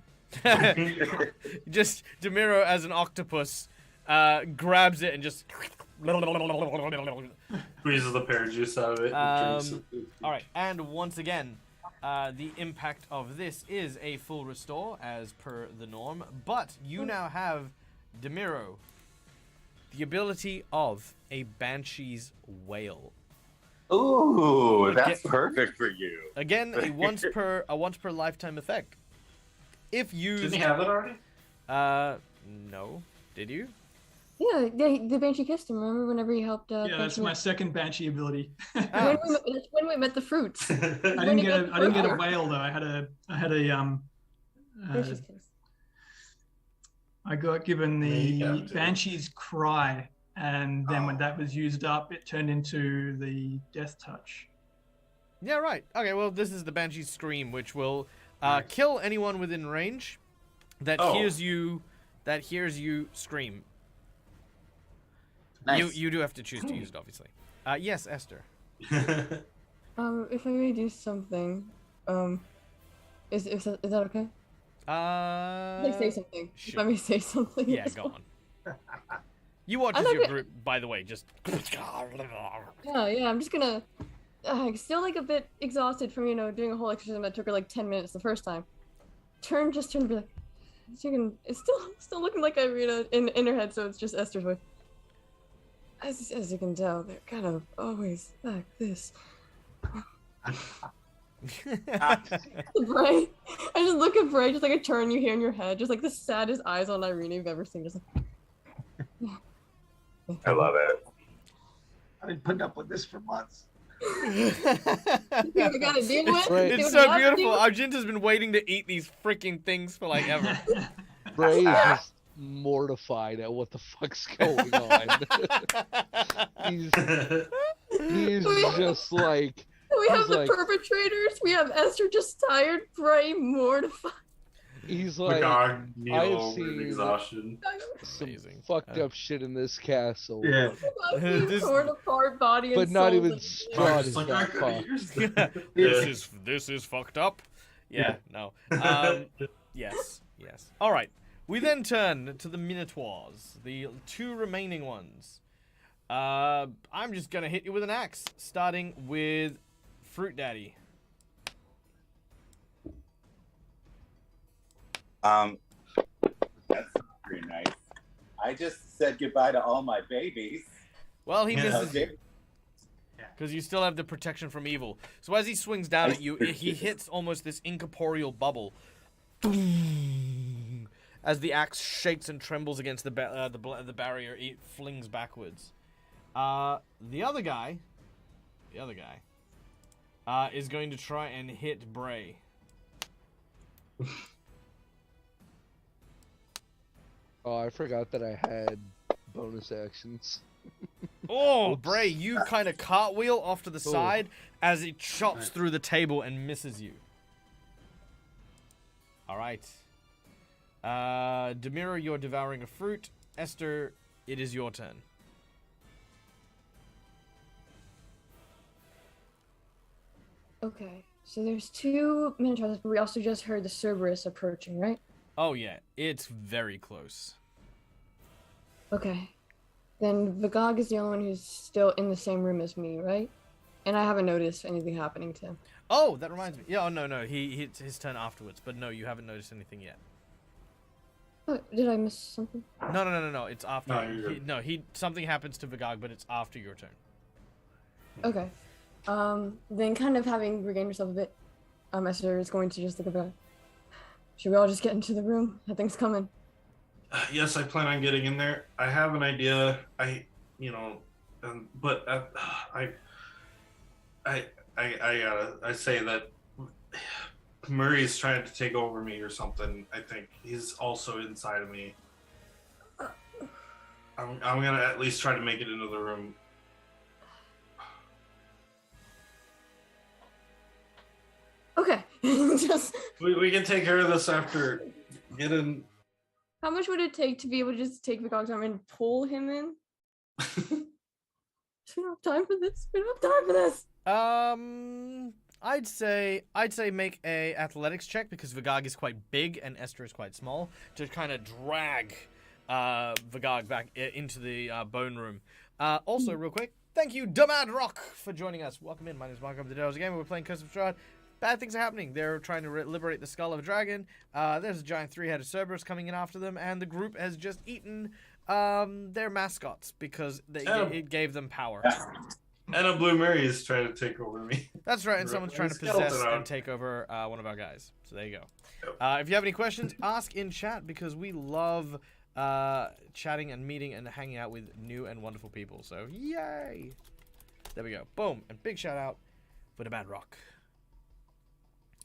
A: Just Demiro as an octopus grabs it and just
B: squeezes the pear juice out of it and drinks it.
A: All right, and once again, the impact of this is a full restore as per the norm, but you now have, Demiro, the ability of a Banshee's Wail.
E: Ooh, that's perfect for you.
A: Again, a once per lifetime effect. If used,
B: Didn't he have that already?
A: No. Did you?
F: Yeah, the Banshee kissed him. Remember whenever he helped?
D: Yeah, that's my second Banshee ability.
F: That's when we met the fruits.
D: I didn't get a whale though. I had a
F: Banshee's kiss.
D: I got given the Banshee's Cry, and then when that was used up, it turned into the Death Touch.
A: Yeah, right. Okay, well, this is the Banshee's Scream, which will kill anyone within range that hears you scream.
E: Nice.
A: You do have to choose to use it, obviously. Yes, Esther.
F: If I may do something, is that okay? Like say something.
A: Sure.
F: If I may say something.
A: Yeah, go on. You watch as your group, by the way, just.
F: Yeah. I'm just gonna. Still like a bit exhausted from doing a whole exercise that took her like 10 minutes the first time. Turn and be like, it's still looking like Irina in her head, so it's just Esther's voice. As you can tell, they're kind of always like this. Bray, I just look at Bray, just like a turn you hear in your head, just like the saddest eyes on Irina you've ever seen. Just like,
E: I love it.
C: I've been putting up with this for months.
F: you gotta deal with.
A: It's so beautiful. Argenta's been waiting to eat these freaking things for like ever.
G: Bray is just mortified at what the fuck's going on. he's just like.
F: We have the
G: like,
F: perpetrators. We have Esther just tired, Bray mortified.
G: He's like,
B: I've
G: seen
B: exhaustion.
G: some
A: Amazing.
G: fucked up shit in this castle.
C: Yeah.
F: This torn apart body and
G: But not
F: soul
G: even
F: that-
G: Strahd is
B: Like,
G: that fucked.
A: This is fucked up. Yeah, no. Yes. All right. We then turn to the Minotaurs, the 2 remaining ones. I'm just gonna hit you with an axe, starting with Fruit Daddy.
E: That's not very nice. I just said goodbye to all my babies.
A: Well, he misses
E: Okay.
A: you. Because you still have the protection from evil. So as he swings down at you, he hits almost this incorporeal bubble As the axe shakes and trembles against the barrier, it flings backwards. The other guy is going to try and hit Bray.
G: Oh, I forgot that I had bonus actions.
A: Oh, Bray, you kind of cartwheel off to the side as it chops through the table and misses you. All right. Demira, you're devouring a fruit. Esther, it is your turn.
F: Okay, so there's 2 Minotaurs, but we also just heard the Cerberus approaching, right?
A: Oh, yeah. It's very close.
F: Okay. Then Vigog is the only one who's still in the same room as me, right? And I haven't noticed anything happening to him.
A: Oh, that reminds me. Yeah, oh, no. He hits his turn afterwards. But no, you haven't noticed anything yet.
F: Oh, did I miss something?
A: No. It's after.
B: No, you're good.
A: Something happens to Vigog, but it's after your turn.
F: Okay. Then kind of having regained herself a bit, Esther is going to just look about. Should we all just get into the room? Nothing's coming.
B: Yes, I plan on getting in there. I have an idea. I say that Murray's trying to take over me or something. I think he's also inside of me. I'm gonna at least try to make it into the room.
F: Okay. Just.
B: We can take care of this after getting.
F: How much would it take to be able to just take Vigog's arm and pull him in? We don't have time for this. We don't have time for this.
A: I'd say make a athletics check because Vigog is quite big and Esther is quite small to kind of drag Vigog back into the bone room. Also, real quick, thank you, Dumad Rock, for joining us. Welcome in. My name is Mark. I'm the Devil's Gamer. We're playing Curse of Strahd. Bad things are happening. They're trying to liberate the skull of a dragon. There's a giant 3-headed Cerberus coming in after them, and the group has just eaten their mascots because it gave them power.
B: And a Blue Mary is trying to take over me.
A: That's right, and someone's trying to possess and take over one of our guys. So there you go. If you have any questions, ask in chat because we love chatting and meeting and hanging out with new and wonderful people. So yay! There we go. Boom. And big shout out for the Bad Rock.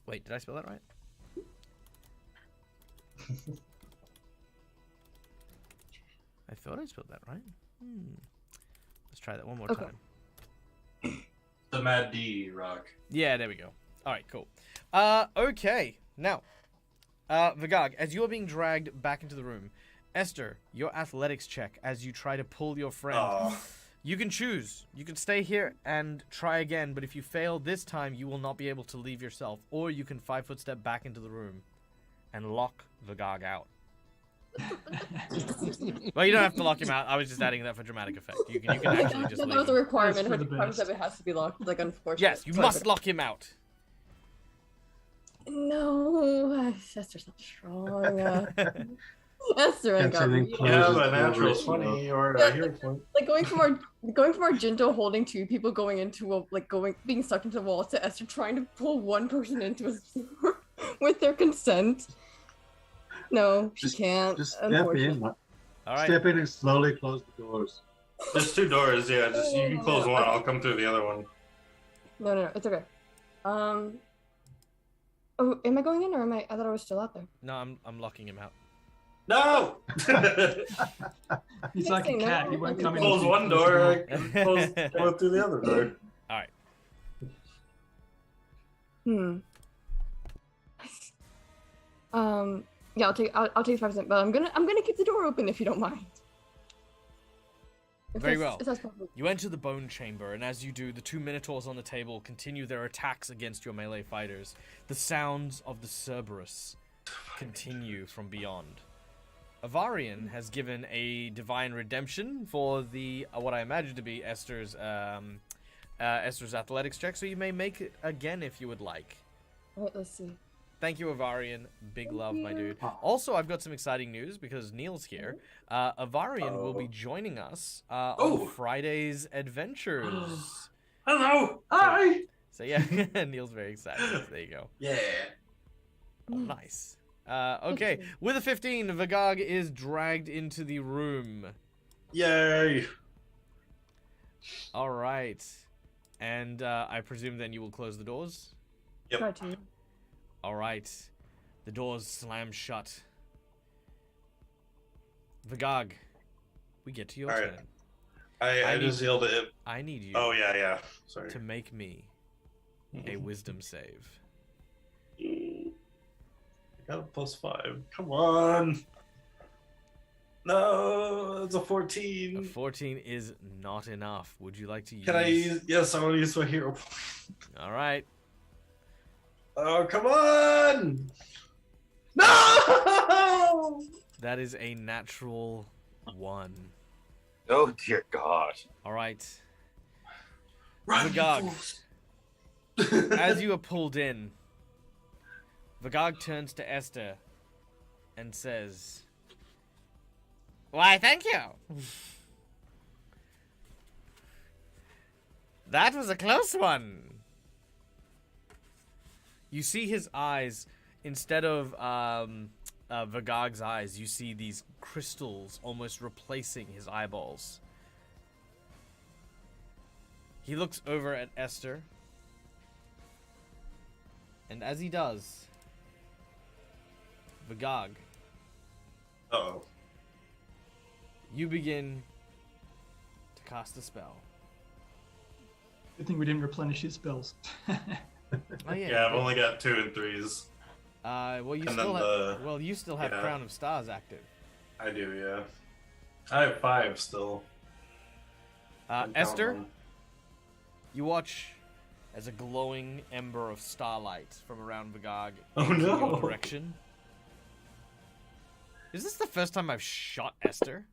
A: Wait, did I spell that right? I thought I spelled that right. Let's try that one more time.
B: The Mad D Rock.
A: Yeah, there we go. All right, cool. Okay. Now, Vigog, as you're being dragged back into the room, Esther, your athletics check as you try to pull your friend. You can choose. You can stay here and try again, but if you fail this time, you will not be able to leave yourself. Or you can 5-foot step back into the room and lock Vigog out. Well, you don't have to lock him out. I was just adding that for dramatic effect. You can actually just leave
F: That was a
A: him.
F: requirement. Her requirement that it has to be locked. Like, unfortunately.
A: Yes, you must lock him out.
F: No, Esther's not strong. Esther and God.
B: Yeah, but natural 20 or a hero point.
F: Like going from Argento holding 2 people going into a being stuck into the wall to Esther trying to pull one person into a store with their consent. No, she can't.
C: Just step in.
A: All right.
C: Step in and slowly close the doors.
B: There's 2 doors, yeah. Just you can close one. I'll come through the other one.
F: No, it's okay. Oh, am I going in or am I? I thought I was still out there.
A: No, I'm locking him out.
B: No!
D: He's like a cat. He won't come in.
B: Close one door, go through the other door.
A: All right.
F: Yeah, I'll take 5%, but I'm gonna keep the door open if you don't mind.
A: Very well. You enter the bone chamber, and as you do, the 2 minotaurs on the table continue their attacks against your melee fighters. The sounds of the Cerberus continue from beyond. Avarian has given a divine redemption for the what I imagine to be Esther's athletics check, so you may make it again if you would like.
F: Alright, let's see.
A: Thank you, Avarian. Big love, my dude. Also, I've got some exciting news because Neil's here. Avarian will be joining us on Friday's adventures.
B: Hello! Hi!
A: So yeah, Neil's very excited. There you go.
B: Yeah.
A: Oh, nice. Okay, with a 15, Vagog is dragged into the room.
B: Yay!
A: All right, and I presume then you will close the doors.
B: Yep.
F: Try to.
A: All right, the doors slam shut. Vagog, we get to your
B: All
A: turn.
B: right. I just yelled at it.
A: I need you
B: Oh, yeah. Sorry.
A: to make me a wisdom save.
B: I got a +5. Come on. No, it's a 14.
A: A 14 is not enough. Would you like to use...
B: Can I use... Yes, I want to use my hero point.
A: All right.
B: Oh, come on! No!
A: That is a natural 1.
E: Oh dear God.
A: All right.
B: Run,
A: Vagog.
B: you fools.
A: As you are pulled in, Vagog turns to Esther and says, "Why, thank you. That was a close one." You see his eyes, instead of Vagog's eyes, you see these crystals almost replacing his eyeballs. He looks over at Esther, and as he does, Vagog,
B: Uh-oh.
A: you begin to cast a spell.
D: Good thing we didn't replenish his spells.
A: Oh yeah.
B: Yeah, I've only got 2 and 3s.
A: Well, you
B: and
A: still
B: then
A: have.
B: the-
A: Well, you still have
B: yeah.
A: Crown of Stars active.
B: I do, yeah. I have 5 still. I'm
A: Esther,
B: counting them.
A: you watch as a glowing ember of starlight from around Vagog
B: Oh,
A: aims in your
B: no.
A: direction. Is this the first time I've shot Esther?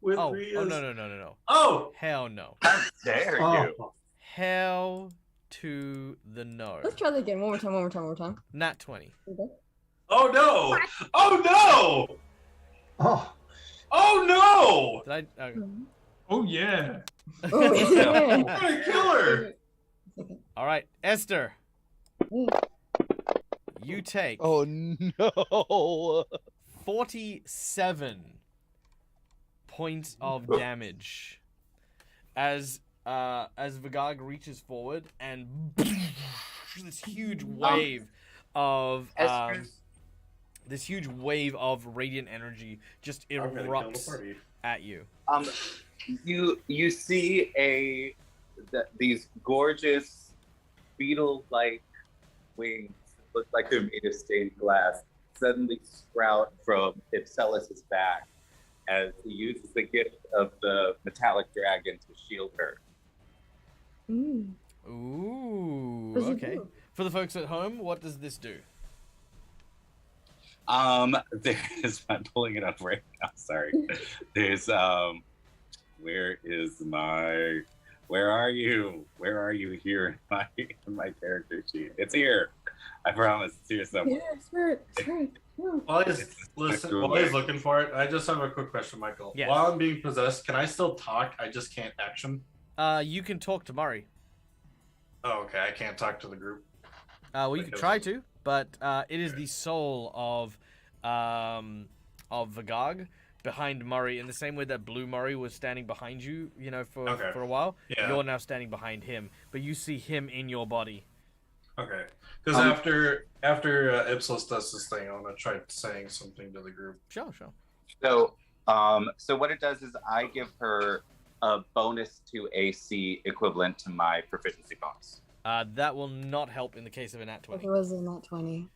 B: With
A: Oh,
B: 3
A: oh
B: is...
A: no.
B: Oh!
A: Hell no.
E: How dare you?
C: Oh,
A: Hell to the no.
F: Let's try that again. One more time.
A: Nat 20.
F: Okay.
B: Oh no! Oh no!
C: oh,
B: Oh no!
A: Did I?
D: Oh yeah.
F: Oh, yeah.
B: I'm gonna kill her!
A: All right, Esther. You take
G: Oh no!
A: 47 points of damage as Vagog reaches forward and this huge wave of radiant energy just
B: I'm gonna kill the
A: erupts
B: party.
A: at you.
E: You see these gorgeous beetle-like wings that look like they're made of stained glass suddenly sprout from Ipselis's back as he uses the gift of the metallic dragon to shield her.
F: Mm.
A: Ooh,
F: What does it
A: okay.
F: do?
A: For the folks at home, what does this do?
E: There's I'm pulling it up right now. Sorry. There's where are you? Where are you here in my character sheet? It's here. I promise it's here somewhere.
F: Yeah, it's right.
B: While he's looking for it, I just have a quick question, Michael.
A: Yes.
B: While I'm being possessed, can I still talk? I just can't action.
A: You can talk to Murray.
B: Oh, okay. I can't talk to the group.
A: Well, you can try to, but it is the soul of Vagog behind Murray, in the same way that Blue Murray was standing behind you, for a while.
B: Yeah.
A: You're now standing behind him, but you see him in your body.
B: Okay. Because after Ipsos does this thing, I'm gonna try saying something to the group.
A: Sure.
E: So what it does is I give her a bonus to AC equivalent to my proficiency bonus.
A: That will not help in the case of a nat 20.
F: If it was a nat 20.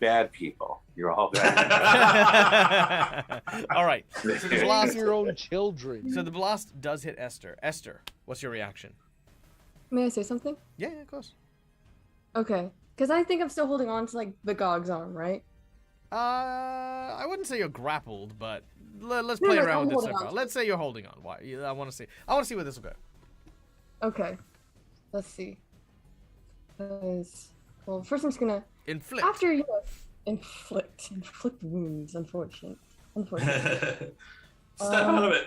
E: Bad people. You're all bad.
A: All right. So the blast,
G: Your own children.
A: so the blast does hit Esther. Esther, what's your reaction?
F: May I say something?
A: Yeah, of course.
F: Okay. Because I think I'm still holding on to, like, Vagog's arm, right?
A: I wouldn't say you're grappled, but let's play
F: No,
A: around
F: I'm
A: with it so
F: holding
A: far.
F: on.
A: Let's say you're holding on. Why? I want to see where this will go.
F: Okay. Let's see. Well, first I'm just gonna...
A: Inflict.
F: After you inflict wounds, unfortunately.
B: Step out of it.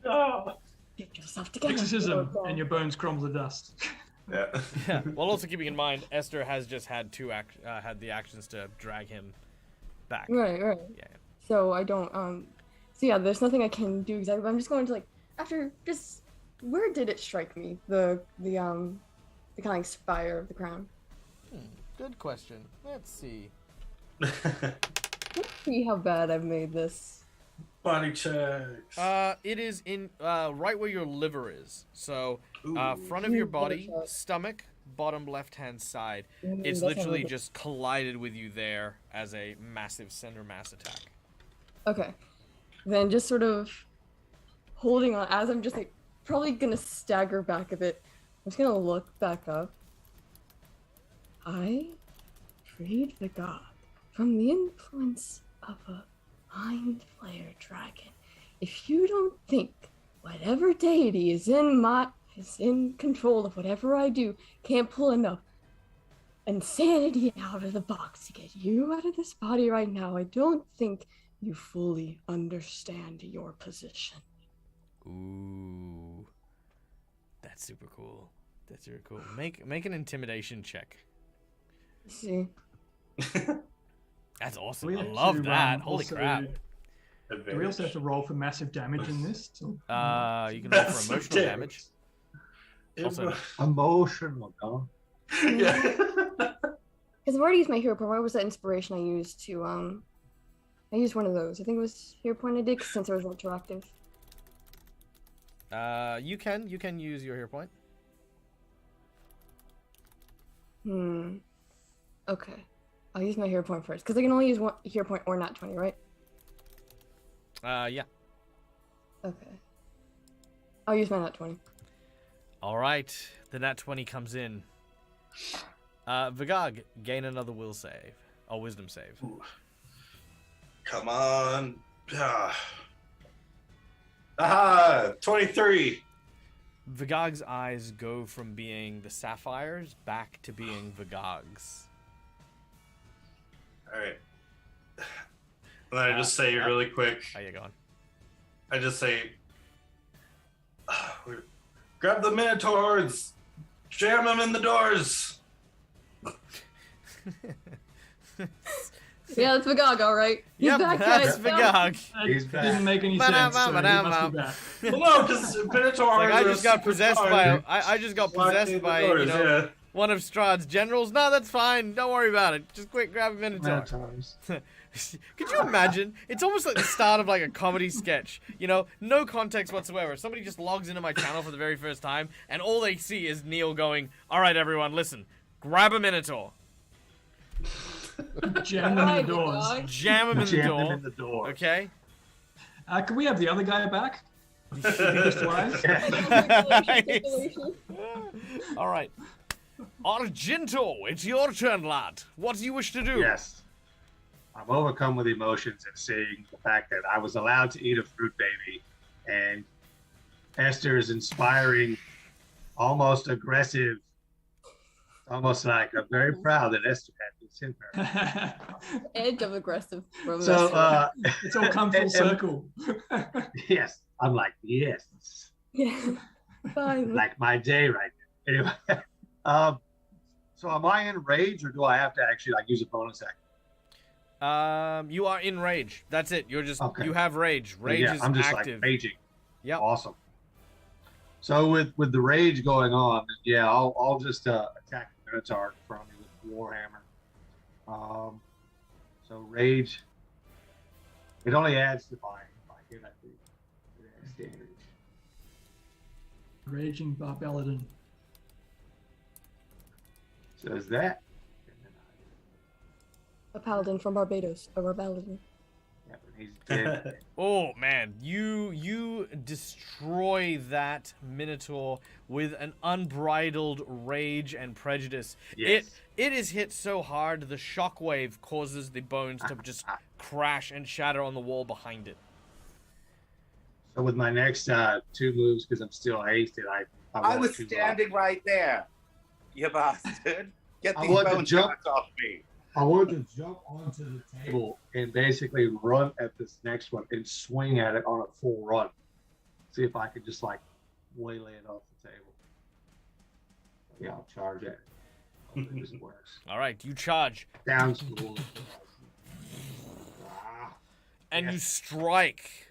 B: Oh.
F: Get yourself together.
D: Exorcism,
F: Okay.
D: and your bones crumble to dust.
B: Yeah.
A: Yeah. While also keeping in mind, Esther has just had had the actions to drag him back.
F: Right.
A: Yeah.
F: So I don't so yeah, there's nothing I can do exactly, but I'm just going to like after just where did it strike me? The kind of like spire of the crown.
A: Good question. Let's see.
F: Let's see how bad I've made this.
B: Body checks.
A: It is in right where your liver is. So front of
F: Ooh,
A: your body,
F: buttercup.
A: stomach, bottom left-hand side.
F: Mm,
A: It's
F: that's
A: literally
F: not
A: just collided with you there as a massive center mass attack.
F: Okay. Then just sort of holding on as I'm just like probably gonna stagger back a bit. I'm just gonna look back up. I freed the god from the influence of a mind flayer dragon. If you don't think whatever deity is in control of whatever I do can't pull enough insanity out of the box to get you out of this body right now, I don't think you fully understand your position.
A: Ooh. That's super cool. That's super cool. Make an intimidation check.
F: Let's see.
A: That's awesome.
D: We
A: I
D: have
A: love
D: to,
A: that. Holy
D: also-
A: crap.
D: Do we also have to roll for massissive damage in this?
A: You can roll for emotional damage. Also,
C: Emotional, huh?
B: Yeah.
F: Because I've already used my hero point. What was that inspiration I used to I used one of those. I think it was hero point I did since it was retroactive.
A: you can use your hero point.
F: Okay. I'll use my hero point first. Because I can only use one hero point or not 20, right?
A: Yeah.
F: Okay. I'll use my not 20.
A: All right. The nat 20 comes in. Vigog, gain another will save. Or wisdom save.
B: Ooh. Come on. Ah, 23.
A: Vigog's eyes go from being the sapphires back to being Vigog's.
B: All right. And then I just say really quick.
A: How you going?
B: I just say, grab the minotaurs, jam them in the doors.
F: Yeah, that's Vigog, all right. He's
A: Yep,
F: back,
A: that's
F: guys.
A: Vigog.
C: He's
D: It
C: back.
D: didn't make any sense. So he must be back.
B: Well, no, because minotaurs.
A: Like, I
B: are
A: just got possessed
B: superstar.
A: by I just got
B: Locked
A: possessed
B: in the
A: by
B: doors, yeah.
A: one of Strahd's generals. No, that's fine. Don't worry about it. Just quick, grab a minotaur.
C: Minotaurs.
A: Could you imagine? It's almost like the start of like a comedy sketch. You know, no context whatsoever. Somebody just logs into my channel for the very first time, and all they see is Neil going, "All right, everyone, listen. Grab a minotaur.
D: Jam them in the doors.
A: Jam him in the
C: Jam
A: door.
C: them in the door.
A: Okay."
D: Can we have the other guy back? Just twice?
A: All right. Argento, it's your turn, lad. What do you wish to do?
C: Yes. I'm overcome with emotions and seeing the fact that I was allowed to eat a fruit baby, and Esther is inspiring, almost aggressive, almost like I'm very proud that Esther had this in her.
F: Edge of aggressive romance.
C: So,
D: It's all come full circle.
C: yes, I'm like, yes,
F: yeah. Fine.
C: like my day right now. Anyway, so am I in rage, or do I have to actually like use a bonus action?
A: You are in rage. That's it. You're just
C: Okay.
A: you have rage. Rage
C: Yeah,
A: is
C: I'm just
A: active.
C: like raging.
A: Yep.
C: Awesome. So with the rage going on, yeah, I'll just attack the Minotaur in front of me with Warhammer. So rage, it only adds to my hit, I think. It adds damage.
D: Raging Barbaladin.
C: So is that? And then
F: A paladin from Barbados. A Barbaladin.
C: yeah, when he's dead.
A: Oh man, you destroy that minotaur with an unbridled rage and prejudice.
C: Yes.
A: It is hit so hard the shockwave causes the bones to just crash and shatter on the wall behind it.
C: So with my next two moves, because I'm still hasted,
E: I
C: want
E: was
C: to,
E: standing right there. You bastard. Get
C: I
E: these
C: want to
E: bone
C: jump.
E: shots off me.
C: I want to jump onto the table and basically run at this next one and swing at it on a full run. See if I can just like waylay it off the table. Yeah, I'll charge it. Hopefully this works.
A: All right, you charge.
C: Down school.
A: And you strike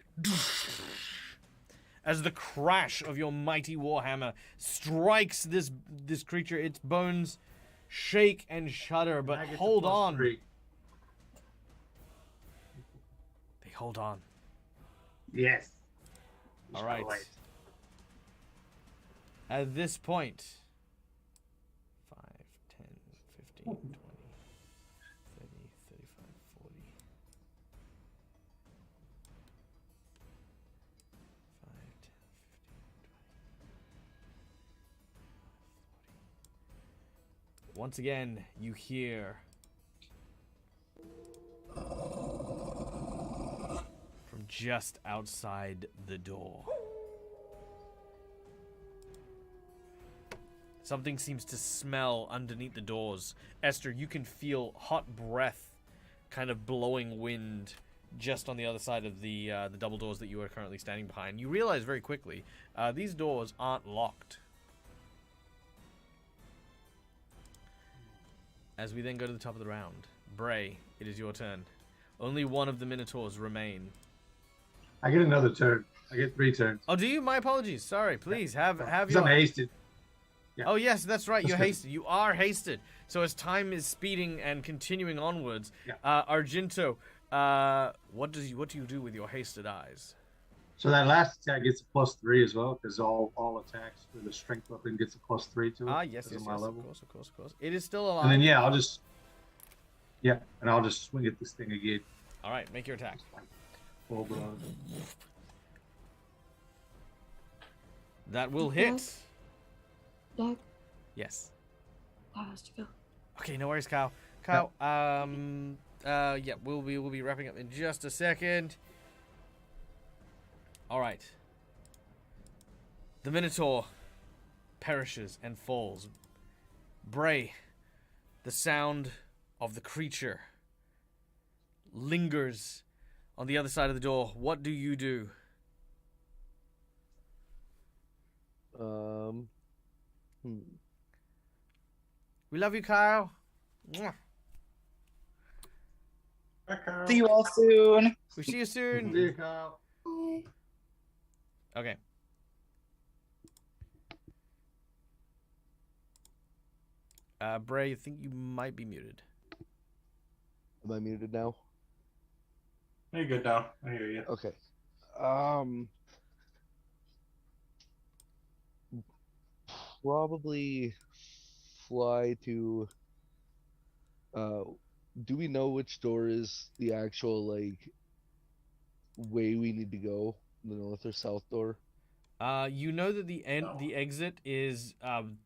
A: as the crash of your mighty warhammer strikes this creature. Its bones shake and shudder, but hold on.
C: 3.
A: They hold on.
C: Yes.
A: All right. At this point, 5, 10, 15, 20, 30, 35, 40. 5, 10, 15, 20. Once again, you hear from just outside the door. Something seems to smell underneath the doors. Esther, you can feel hot breath kind of blowing wind just on the other side of the double doors that you are currently standing behind. You realize very quickly, these doors aren't locked. As we then go to the top of the round, Bray, it is your turn. Only one of the Minotaurs remain.
C: I get another turn. I get 3 turns.
A: Oh, do you? My apologies. Sorry. Please have
C: Because
A: your.
C: I'm hasted. Yeah.
A: Oh yes, that's right. You're
C: good.
A: hasted. You are hasted. So as time is speeding and continuing onwards,
C: Yeah.
A: Argento, what do you do with your hasted eyes?
C: So that last attack gets a +3 as well, because all attacks with a strength weapon gets a +3 to it.
A: Ah, yes,
C: because
A: yes,
C: of my
A: yes.
C: level.
A: Of course. It is still alive.
C: And then I'll just swing at this thing again.
A: All right, make your attack.
C: Full blown.
A: That will hit.
F: Doc,
A: Yes.
F: how has to go?
A: Okay, no worries, Kyle. Kyle, yeah, we'll be wrapping up in just a second. All right. The Minotaur perishes and falls. Bray, the sound of the creature lingers on the other side of the door. What do you do? We love you, Kyle. Mwah.
E: See you all soon.
A: We see you soon.
C: See you, Kyle.
F: Bye.
A: Okay. Bray, I think you might be muted.
G: Am I muted now?
B: You're good now. I hear you.
G: Okay. Probably fly to. Do we know which door is the actual way we need to go? The north or south door?
A: You know that the exit is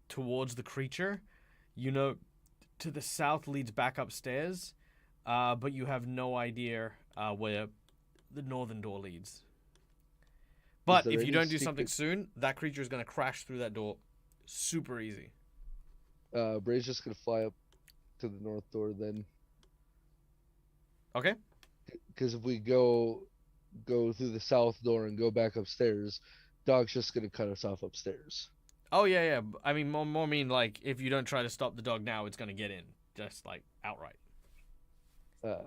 A: towards the creature. You know, to the south leads back upstairs, but you have no idea where the northern door leads. But
G: there
A: if you
G: any
A: don't do
G: secret-
A: something soon, that creature is going to crash through that door super easy.
G: Bray's just gonna fly up to the north door then,
A: Okay?
G: because if we go through the south door and go back upstairs, Dog's just gonna cut us off upstairs.
A: Oh, yeah. I mean, more mean like if you don't try to stop the dog now, it's going to get in. Just like outright.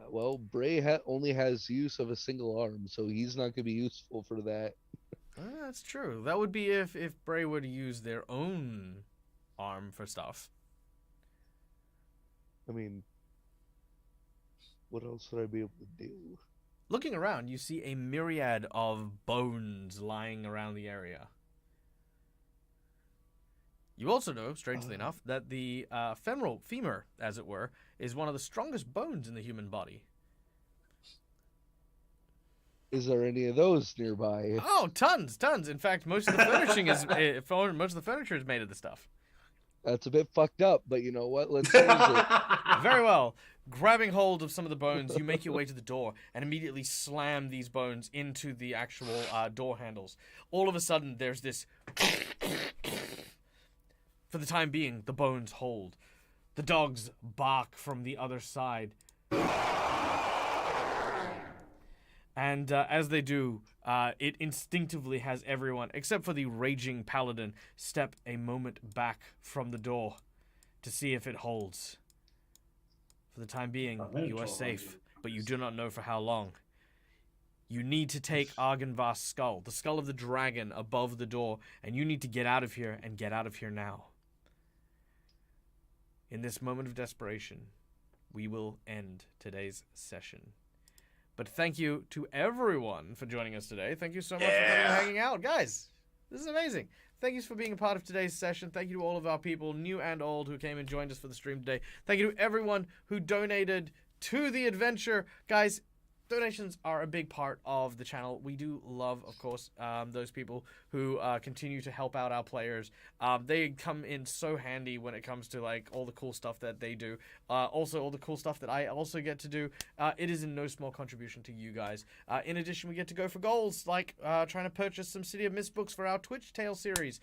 G: Well, Bray only has use of a single arm, so he's not gonna be useful for that.
A: That's true. That would be if Bray were to use their own arm for stuff.
G: I mean, what else would I be able to do?
A: Looking around, you see a myriad of bones lying around the area. You also know, strangely enough, that the femur, as it were, is one of the strongest bones in the human body.
G: Is there any of those nearby?
A: Oh, tons. In fact, most of the furniture is made of the stuff.
G: That's a bit fucked up, but you know what? Let's use it.
A: Very well. Grabbing hold of some of the bones, you make your way to the door and immediately slam these bones into the actual door handles. All of a sudden, there's this... For the time being, the bones hold. The dogs bark from the other side. And as they do, it instinctively has everyone, except for the raging paladin, step a moment back from the door to see if it holds. For the time being, you are safe, but you do not know for how long. You need to take Argynvar's skull, the skull of the dragon, above the door, and you need to get out of here, and get out of here now. In this moment of desperation, we will end today's session. But thank you to everyone for joining us today. Thank you so much for coming and hanging out. Guys, this is amazing. Thank you for being a part of today's session. Thank you to all of our people, new and old, who came and joined us for the stream today. Thank you to everyone who donated to the adventure. Guys, donations are a big part of the channel. We do love, of course, those people who continue to help out our players. They come in so handy when it comes to like all the cool stuff that they do. Also, all the cool stuff that I also get to do. It is in no small contribution to you guys. In addition, we get to go for goals, like trying to purchase some City of Mist books for our Twitch Tale series,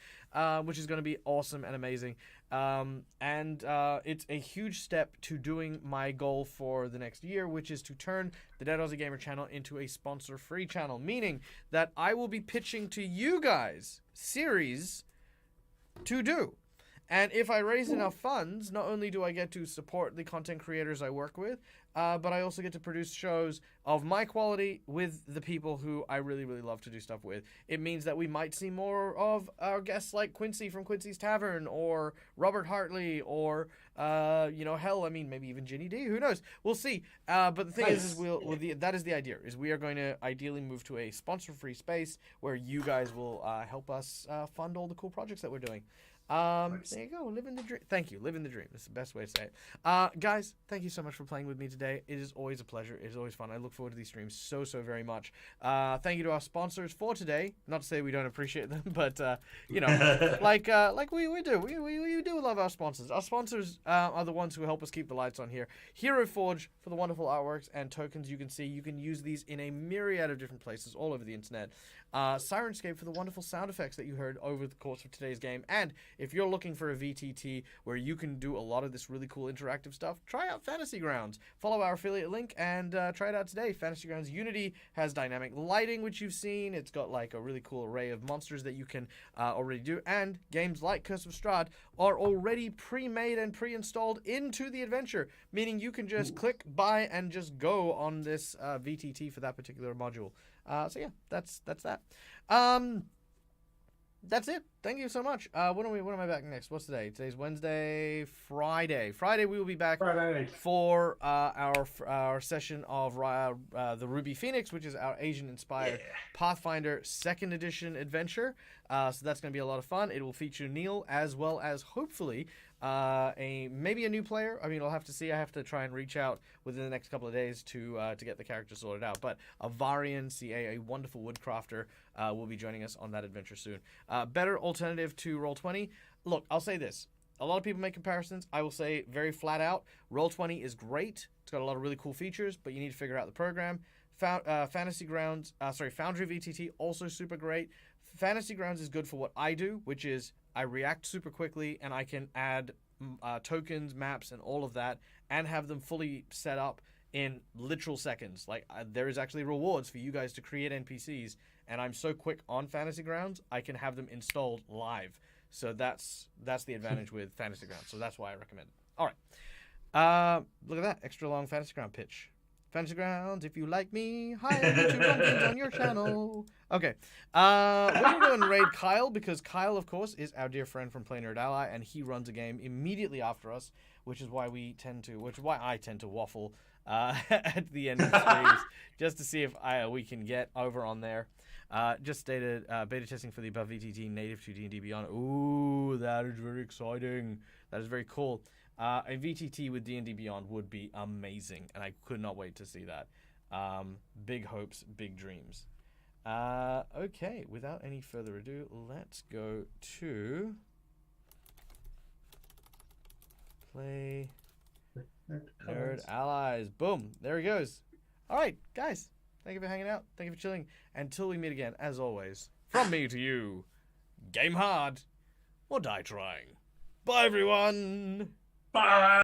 A: which is going to be awesome and amazing. It's a huge step to doing my goal for the next year, which is to turn the Dead Aussie Gamer channel into a sponsor-free channel, meaning that I will be pitching to you guys series to do. And if I raise enough funds, not only do I get to support the content creators I work with, but I also get to produce shows of my quality with the people who I really, really love to do stuff with. It means that we might see more of our guests like Quincy from Quincy's Tavern, or Robert Hartley, or, hell, I mean, maybe even Ginny D. Who knows? We'll see. But the thing is that is the idea, is we are going to ideally move to a sponsor-free space where you guys will help us fund all the cool projects that we're doing. There you go, living the dream. Thank you, living the dream. That's the best way to say it. Guys, thank you so much for playing with me today. It is always a pleasure. It is always fun. I look forward to these streams so very much. Thank you to our sponsors for today. Not to say we don't appreciate them, but like we do. We do love our sponsors. Our sponsors are the ones who help us keep the lights on here. Hero Forge for the wonderful artworks and tokens you can see. You can use these in a myriad of different places all over the internet. Sirenscape for the wonderful sound effects that you heard over the course of today's game. And if you're looking for a VTT where you can do a lot of this really cool interactive stuff, try out Fantasy Grounds. Follow our affiliate link and try it out today. Fantasy Grounds Unity has dynamic lighting, which you've seen. It's got like a really cool array of monsters that you can already do. And games like Curse of Strahd are already pre-made and pre-installed into the adventure, meaning you can just click buy and just go on this VTT for that particular module. So yeah, that's that. That's it. Thank you so much. When am I back next? What's today? Today's Wednesday. Friday we will be back for our session of the Ruby Phoenix, which is our Asian-inspired Pathfinder 2nd edition adventure. So that's going to be a lot of fun. It will feature Neil as well as hopefully maybe a new player. I mean, I'll have to see. I have to try and reach out within the next couple of days to get the character sorted out. But Avarian CA, a wonderful woodcrafter, will be joining us on that adventure soon. Better alternative to Roll20. Look, I'll say this. A lot of people make comparisons. I will say very flat out, Roll20 is great. It's got a lot of really cool features, but you need to figure out the program. Foundry VTT, also super great. Fantasy Grounds is good for what I do, which is I react super quickly and I can add tokens, maps, and all of that, and have them fully set up in literal seconds. Like there is actually rewards for you guys to create NPCs, and I'm so quick on Fantasy Grounds, I can have them installed live. So that's the advantage with Fantasy Grounds. So that's why I recommend it. All right. Look at that extra long Fantasy Ground pitch. Fantasy Grounds, if you like me, hire YouTube pumpkins on your channel. Okay. We're going to go and raid Kyle, because Kyle, of course, is our dear friend from Play Nerd Ally, and he runs a game immediately after us, which is why I tend to waffle at the end of the streams, just to see if we can get over on there. Just stated beta testing for the above VTT native to D&D Beyond. Ooh, that is very exciting. That is very cool. A VTT with D&D Beyond would be amazing, and I could not wait to see that. Big hopes, big dreams. Okay, without any further ado, let's go to Play Nerd Allies. Boom, there he goes. All right, guys, thank you for hanging out. Thank you for chilling. Until we meet again, as always, from me to you, game hard or die trying. Bye, everyone.
B: Bye.